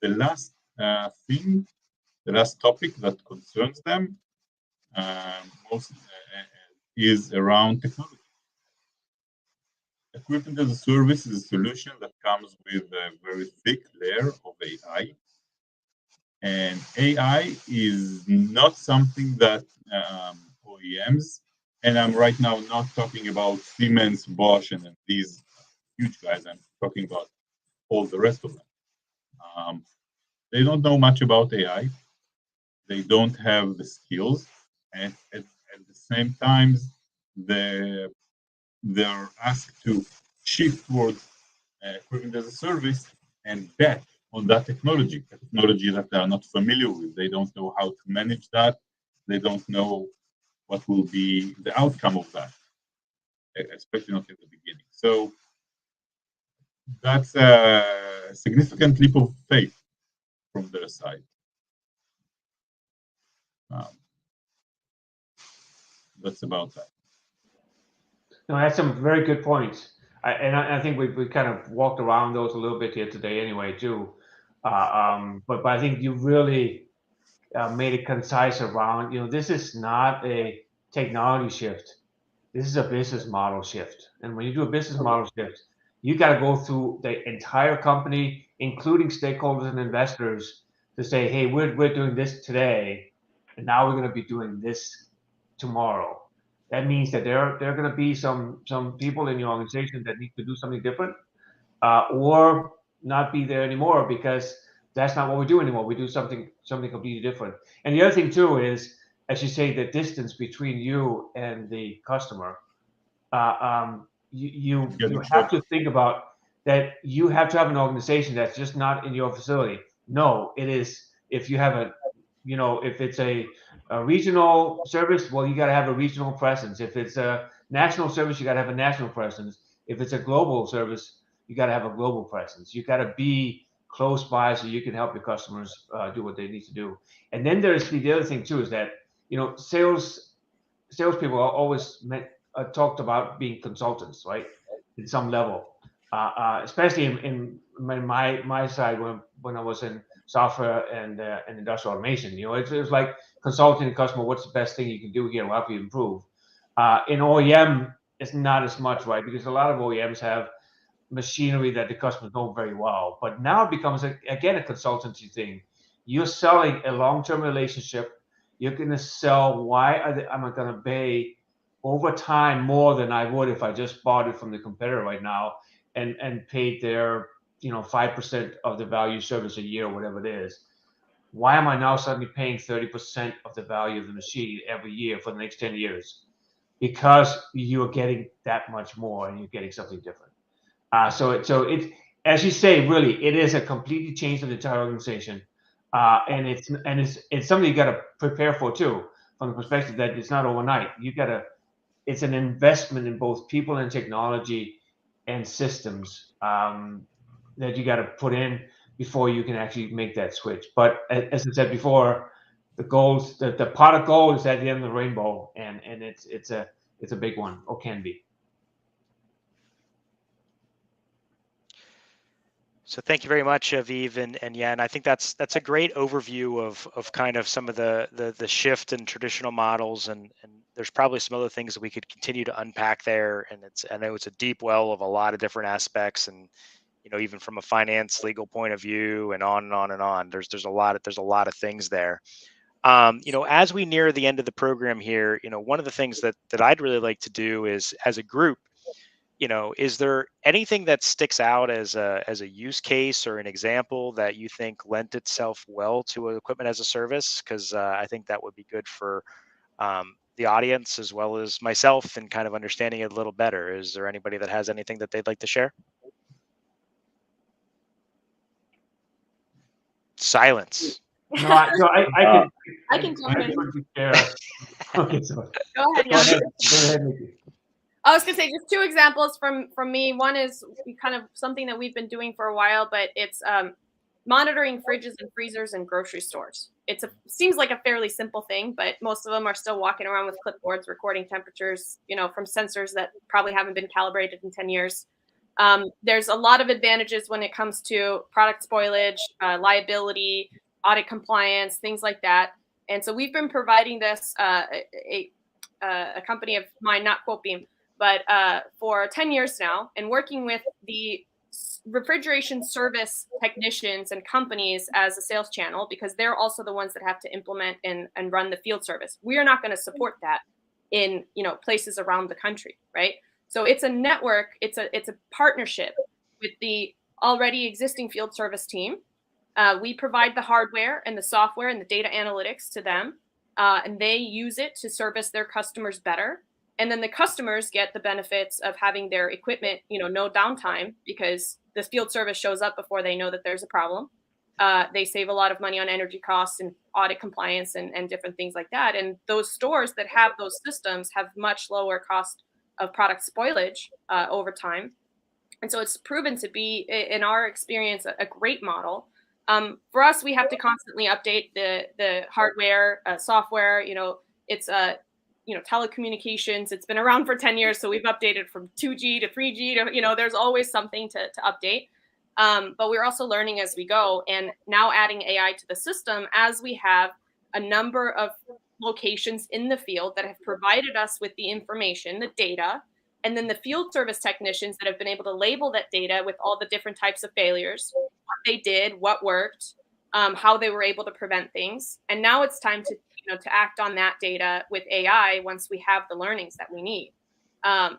The last topic that concerns them most is around technology. Equipment as a service is a solution that comes with a very thick layer of AI. And AI is not something that OEMs, and I'm right now not talking about Siemens, Bosch, and these huge guys, I'm talking about all the rest of them. They don't know much about AI. They don't have the skills, and at the same time, they're asked to shift towards equipment as a service and bet on that technology that they are not familiar with. They don't know how to manage that. They don't know what will be the outcome of that, especially not in the beginning. So that's a significant leap of faith from their side. That's about that. No, that's some very good points. I think we kind of walked around those a little bit here today anyway, too. But I think you really made it concise around, this is not a technology shift. This is a business model shift. And when you do a business model shift, you got to go through the entire company, including stakeholders and investors, to say, hey, we're doing this today, and now we're going to be doing this tomorrow. That means that there are going to be some people in your organization that need to do something different, or not be there anymore, because that's not what we do anymore. We do something completely different. And the other thing too is, as you say, the distance between you and the customer. You have to think about that. You have to have an organization that's just not in your facility. No, it is. If you have if it's a regional service, well, you got to have a regional presence. If it's a national service, you got to have a national presence. If it's a global service, you got to have a global presence. You got to be close by so you can help your customers do what they need to do. And then there's the other thing too, is that salespeople are always talked about being consultants, right? In some level, especially in my side when I was in software and industrial automation. It was like consulting the customer. What's the best thing you can do here? We'll help you improve. In OEM, it's not as much, right? Because a lot of OEMs have machinery that the customers know very well. But now it becomes again a consultancy thing. You're selling a long-term relationship. You're going to sell. Why am I going to pay over time more than I would if I just bought it from the competitor right now and paid their 5% of the value service a year or whatever it is? Why am I now suddenly paying 30% of the value of the machine every year for the next 10 years? Because you're getting that much more and you're getting something different. So it, as you say, really, it is a completely change of the entire organization, and it's something you got to prepare for too, from the perspective that it's not overnight. It's an investment in both people and technology and systems that you got to put in. before you can actually make that switch. But as I said before, the goals, the pot of gold is at the end of the rainbow, and it's a big one, or can be. So thank you very much, Aviv and Jan. I think that's a great overview of kind of some of the shift in traditional models, and there's probably some other things that we could continue to unpack there. And I know it's a deep well of a lot of different aspects, and even from a finance, legal point of view, and on and on and on. There's a lot of things there. As we near the end of the program here, one of the things that I'd really like to do is, as a group, is there anything that sticks out as a use case or an example that you think lent itself well to equipment as a service? Because I think that would be good for the audience as well as myself in kind of understanding it a little better. Is there anybody that has anything that they'd like to share? Silence. No, I can jump in. Okay, so Go ahead, go Jan. ahead, Nikki. I was gonna say just two examples from me. One is kind of something that we've been doing for a while, but it's monitoring fridges and freezers in grocery stores. Seems like a fairly simple thing, but most of them are still walking around with clipboards recording temperatures, from sensors that probably haven't been calibrated in 10 years. There's a lot of advantages when it comes to product spoilage, liability, audit compliance, things like that. And so we've been providing this, a company of mine, not Quotebeam, but for 10 years now, and working with the refrigeration service technicians and companies as a sales channel, because they're also the ones that have to implement and run the field service. We are not going to support that in places around the country, right? So it's a network, it's a partnership with the already existing field service team. We provide the hardware and the software and the data analytics to them, and they use it to service their customers better. And then the customers get the benefits of having their equipment, no downtime, because the field service shows up before they know that there's a problem. They save a lot of money on energy costs and audit compliance and different things like that. And those stores that have those systems have much lower cost of product spoilage over time. And so it's proven to be, in our experience, a great model. For us, we have to constantly update the hardware, software. It's telecommunications. It's been around for 10 years, so we've updated from 2G to 3G to, there's always something to update. But we're also learning as we go, and now adding AI to the system as we have a number of locations in the field that have provided us with the information, the data, and then the field service technicians that have been able to label that data with all the different types of failures, what they did, what worked, how they were able to prevent things. And now it's time to act on that data with AI once we have the learnings that we need.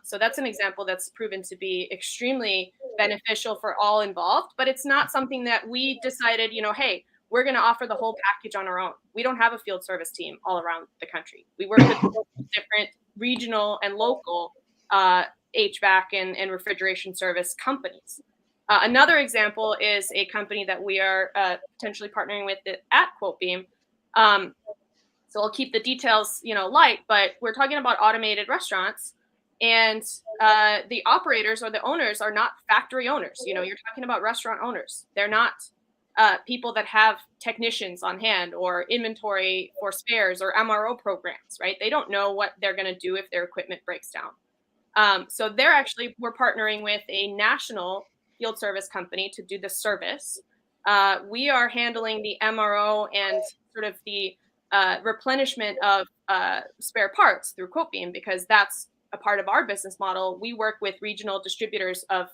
So that's an example that's proven to be extremely beneficial for all involved, but it's not something that we decided, hey, we're going to offer the whole package on our own. We don't have a field service team all around the country. We work with different regional and local HVAC and refrigeration service companies. Another example is a company that we are potentially partnering with at Quotebeam. So I'll keep the details, light, but we're talking about automated restaurants, and the operators or the owners are not factory owners. You're talking about restaurant owners. They're not people that have technicians on hand or inventory for spares or MRO programs, right? They don't know what they're going to do if their equipment breaks down. So we're partnering with a national field service company to do the service. We are handling the MRO and sort of the replenishment of spare parts through Quotebeam, because that's a part of our business model. We work with regional distributors of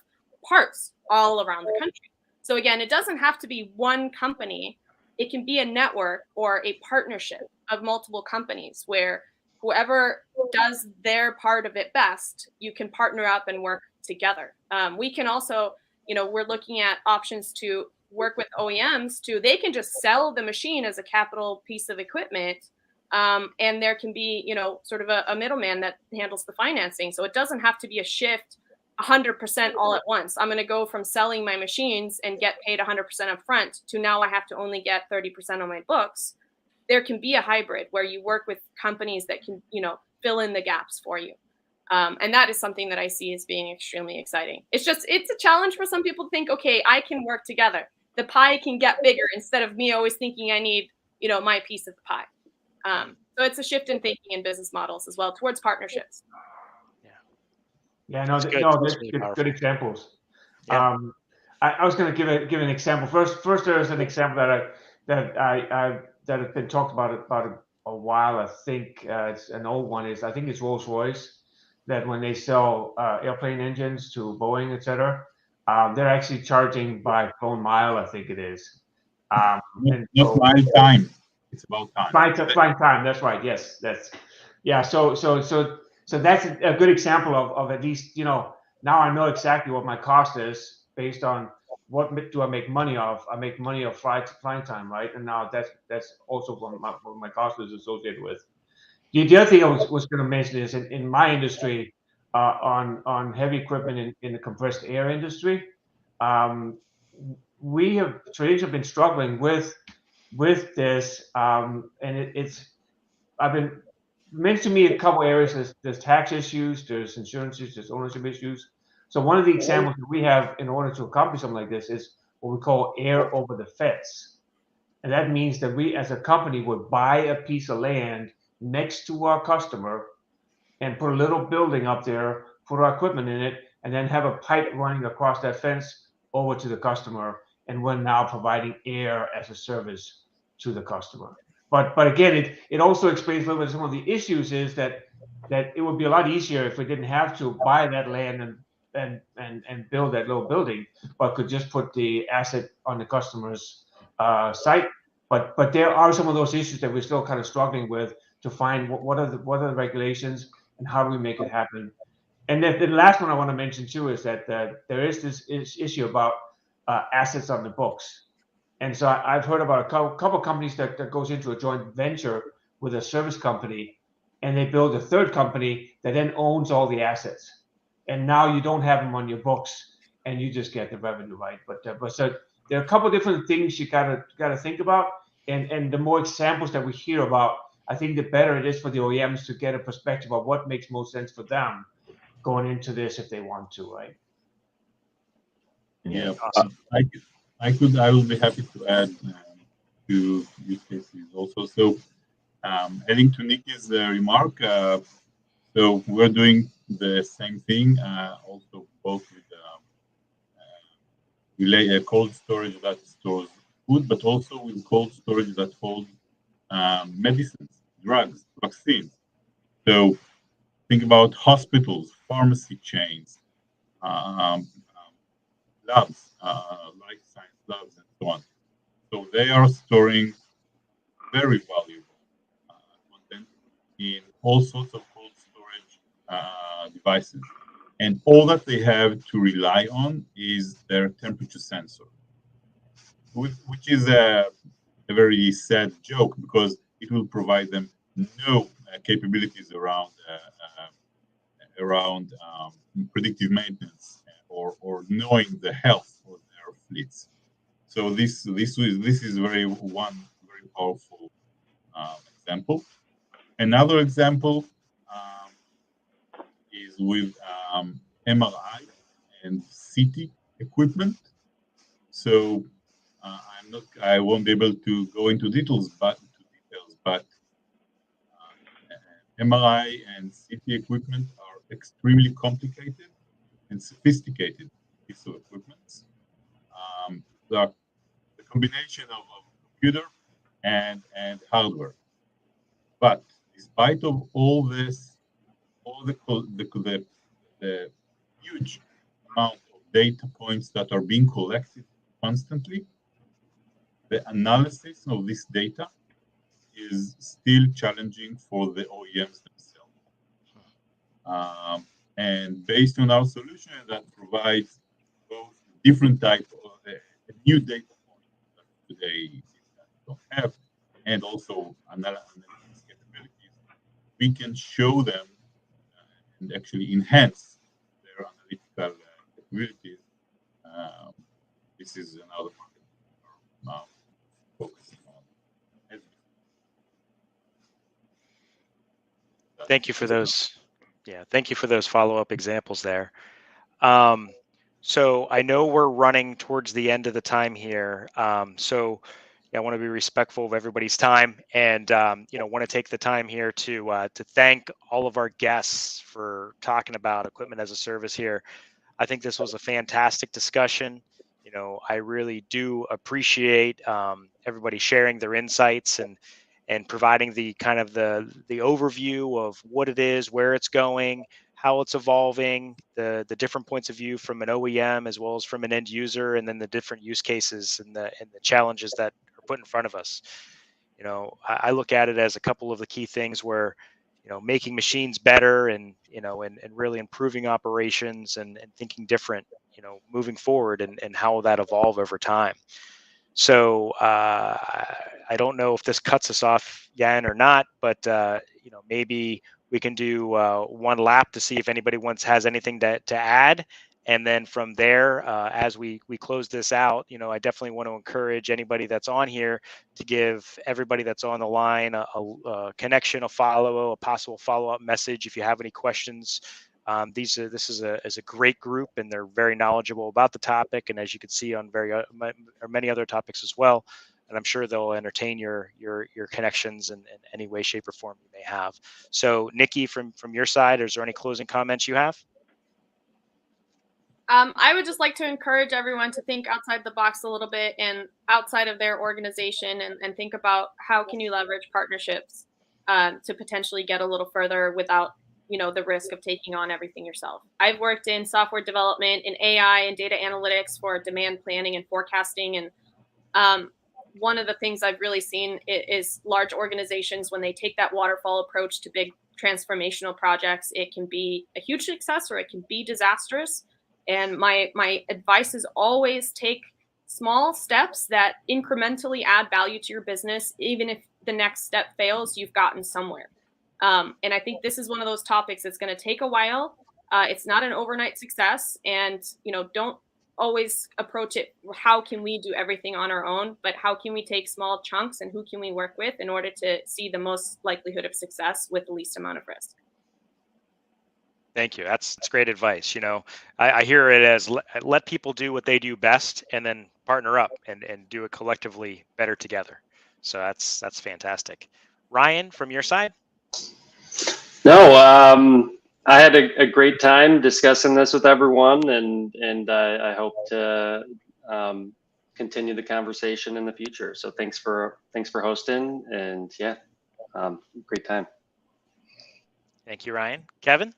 parts all around the country. So again, it doesn't have to be one company. It can be a network or a partnership of multiple companies where whoever does their part of it best, you can partner up and work together. We can also, we're looking at options to work with OEMs they can just sell the machine as a capital piece of equipment. And there can be, sort of a middleman that handles the financing. So it doesn't have to be a shift 100% all at once. I'm going to go from selling my machines and get paid 100% up front to now I have to only get 30% on my books. There can be a hybrid where you work with companies that can, fill in the gaps for you. And that is something that I see as being extremely exciting. It's a challenge for some people to think, okay, I can work together. the pie can get bigger instead of me always thinking I need, my piece of the pie. So it's a shift in thinking in business models as well towards partnerships. Yeah, no, That's good. no, That's that's really good, powerful. good examples. Yeah. I was going to give an example. First, there's an example that has been talked about a while. I think it's an old one. I think it's Rolls-Royce, that when they sell airplane engines to Boeing, etc., they're actually charging by flown mile. I think it is. And Not so mile time. It's about time. flying time. That's right. Yes, yeah. So that's a good example of at least, now I know exactly what my cost is based on what do I make money of. I make money of flying time, right? And now that's also what my cost is associated with. The other thing I was going to mention is in my industry, on heavy equipment in the compressed air industry, we have traditionally been struggling with this, and I've been mentioned to me a couple areas. There's tax issues, there's insurance issues, there's ownership issues. So one of the examples that we have in order to accomplish something like this is what we call air over the fence. And that means that we as a company would buy a piece of land next to our customer and put a little building up there, put our equipment in it, and then have a pipe running across that fence over to the customer. And we're now providing air as a service to the customer. But again, it also explains a little bit some of the issues is that it would be a lot easier if we didn't have to buy that land and build that little building, but could just put the asset on the customer's site. But there are some of those issues that we're still kind of struggling with to find what are the regulations and how do we make it happen. And then the last one I want to mention too is that there is this issue about assets on the books. And so I've heard about a couple companies that goes into a joint venture with a service company, and they build a third company that then owns all the assets. And now you don't have them on your books, and you just get the revenue, right? But so there are a couple different things you gotta think about, and the more examples that we hear about, I think the better it is for the OEMs to get a perspective of what makes most sense for them going into this if they want to, right? Yeah, Awesome. I will be happy to add to use cases also. So, adding to Nikki's remark, so we're doing the same thing, also both with cold storage that stores food, but also with cold storage that holds medicines, drugs, vaccines. So think about hospitals, pharmacy chains, labs, life science labs, and so on. So they are storing very valuable content in all sorts of cold storage devices. And all that they have to rely on is their temperature sensor, which is a very sad joke because it will provide them no capabilities around predictive maintenance or knowing the health of their fleets. So this is one very powerful example. Another example is with MRI and CT equipment. So I won't be able to go into details, but MRI and CT equipment are extremely complicated and sophisticated piece of equipment. The combination of computer and hardware. But despite of all this, all the huge amount of data points that are being collected constantly, the analysis of this data is still challenging for the OEMs themselves. And based on our solution that provides both different type of new data points that today don't have, and also analytics capabilities, we can show them and actually enhance their analytical capabilities. This is another market now focusing on. Thank you for those. Yeah, thank you for those follow-up examples there. So I know we're running towards the end of the time here. So I want to be respectful of everybody's time, and want to take the time here to thank all of our guests for talking about equipment as a service here. I think this was a fantastic discussion. I really do appreciate everybody sharing their insights and providing the kind of the overview of what it is, where it's going, how it's evolving, the different points of view from an OEM as well as from an end user, and then the different use cases and the challenges that are put in front of us. I look at it as a couple of the key things where making machines better and and really improving operations and thinking different moving forward, and how will that evolve over time. So I don't know if this cuts us off, Jan, or not, but maybe we can do one lap to see if anybody has anything to add. And then from there, as we close this out, I definitely want to encourage anybody that's on here to give everybody that's on the line a connection, a follow, a possible follow-up message. If you have any questions, this is a great group, and they're very knowledgeable about the topic. And as you can see on many other topics as well, and I'm sure they'll entertain your connections in any way, shape, or form you may have. So, Nikki, from your side, is there any closing comments you have? I would just like to encourage everyone to think outside the box a little bit and outside of their organization, and think about how can you leverage partnerships to potentially get a little further without the risk of taking on everything yourself. I've worked in software development, in AI and data analytics for demand planning and forecasting, and one of the things I've really seen is large organizations, when they take that waterfall approach to big transformational projects, it can be a huge success or it can be disastrous. And my advice is always take small steps that incrementally add value to your business. Even if the next step fails, you've gotten somewhere. And I think this is one of those topics that's going to take a while. It's not an overnight success, and don't always approach it, how can we do everything on our own, but how can we take small chunks and who can we work with in order to see the most likelihood of success with the least amount of risk. Thank you. That's great advice. I hear it as let people do what they do best, and then partner up and do it collectively better together. So that's fantastic. Ryan, from your side? No, I had a great time discussing this with everyone, and I hope to continue the conversation in the future. So thanks for hosting, and yeah, great time. Thank you, Ryan. Kevin?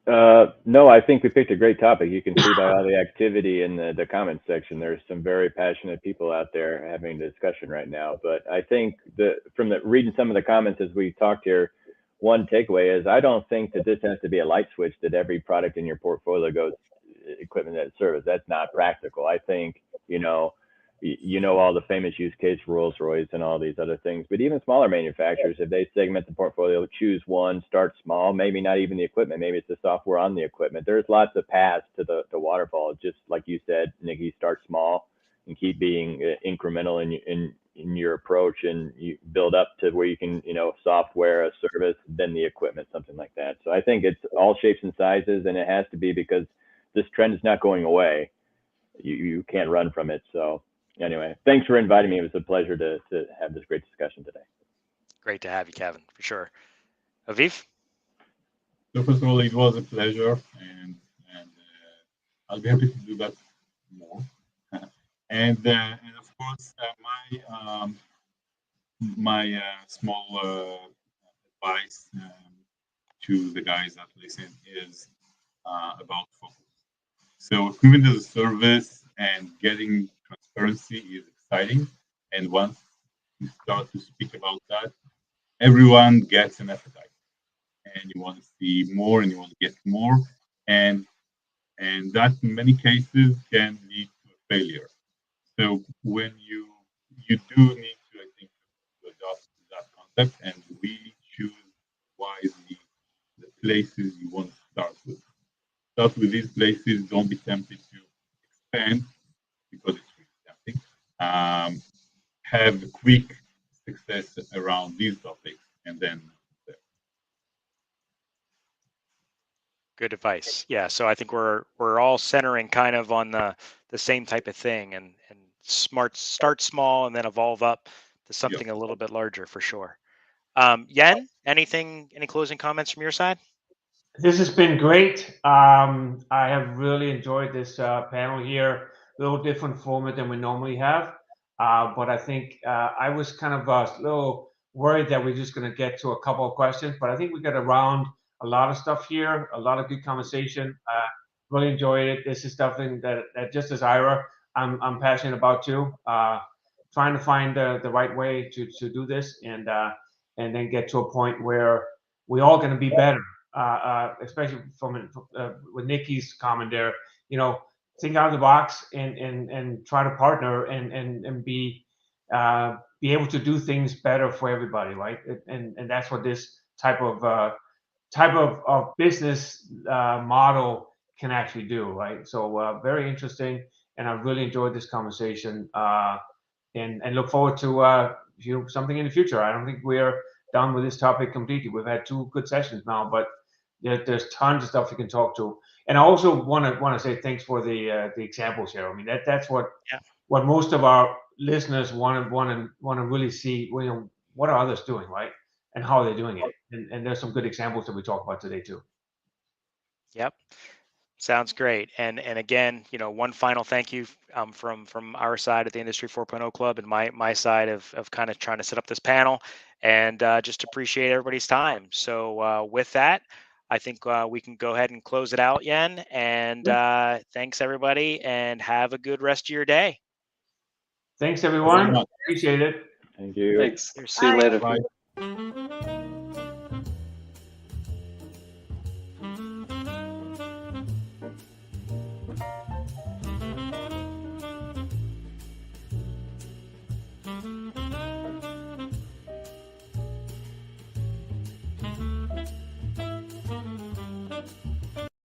No, I think we picked a great topic. You can see by all the activity in the comments section, there's some very passionate people out there having a discussion right now. But I think from reading some of the comments as we talked here, one takeaway is I don't think that this has to be a light switch that every product in your portfolio goes equipment as a service. That's not practical. I think, all the famous use case, Rolls-Royce and all these other things, but even smaller manufacturers, if they segment the portfolio, choose one, start small, maybe not even the equipment, maybe it's the software on the equipment. There's lots of paths to the waterfall. Just like you said, Nikki, start small and keep being incremental in your approach, and you build up to where you can, software, a service, then the equipment, something like that. So I think it's all shapes and sizes, and it has to be because this trend is not going away. You can't run from it. So anyway, thanks for inviting me. It was a pleasure to have this great discussion today. Great to have you, Kevin, for sure. Aviv? So first of all, it was a pleasure, and I'll be happy to do that more. and of course, my small advice to the guys that listen is about focus. So equipment as a service and getting transparency is exciting. And once you start to speak about that, everyone gets an appetite. And you want to see more and you want to get more. And that in many cases can lead to a failure. So when you do need to, I think, to adopt that concept and really choose wisely the places you want to start with. Start with these places. Don't be tempted to expand because it's really tempting. Have a quick success around these topics, and then Good advice. Yeah. So I think we're all centering kind of on the same type of thing, and start small and then evolve up to something a little bit larger for sure. Yen, any closing comments from your side? This has been great. I have really enjoyed this panel here. A little different format than we normally have, but I think I was kind of a little worried that we're just going to get to a couple of questions, but I think we got around a lot of stuff here, a lot of good conversation. Really enjoyed it. This is something that just as Ira, I'm passionate about too. Trying to find the right way to do this and then get to a point where we're all going to be better. Especially from with Nikki's comment there, think out of the box and try to partner and be able to do things better for everybody, right? And that's what this type of business model can actually do, right? So very interesting, and I really enjoyed this conversation, and look forward to something in the future. I don't think we're done with this topic completely. We've had 2 good sessions now, but there's tons of stuff you can talk to. And I also want to say thanks for the examples here. I mean that's what most of our listeners want to really see. What are others doing, right? And how are they doing it? And there's some good examples that we talk about today too. Yep. Sounds great. And again, one final thank you from our side at the Industry 4.0 Club and my side of kind of trying to set up this panel, and just appreciate everybody's time. So with that, I think we can go ahead and close it out, Yen. And thanks everybody, and have a good rest of your day. Thanks everyone. Appreciate it. Thank you. Thanks. See you later. Bye.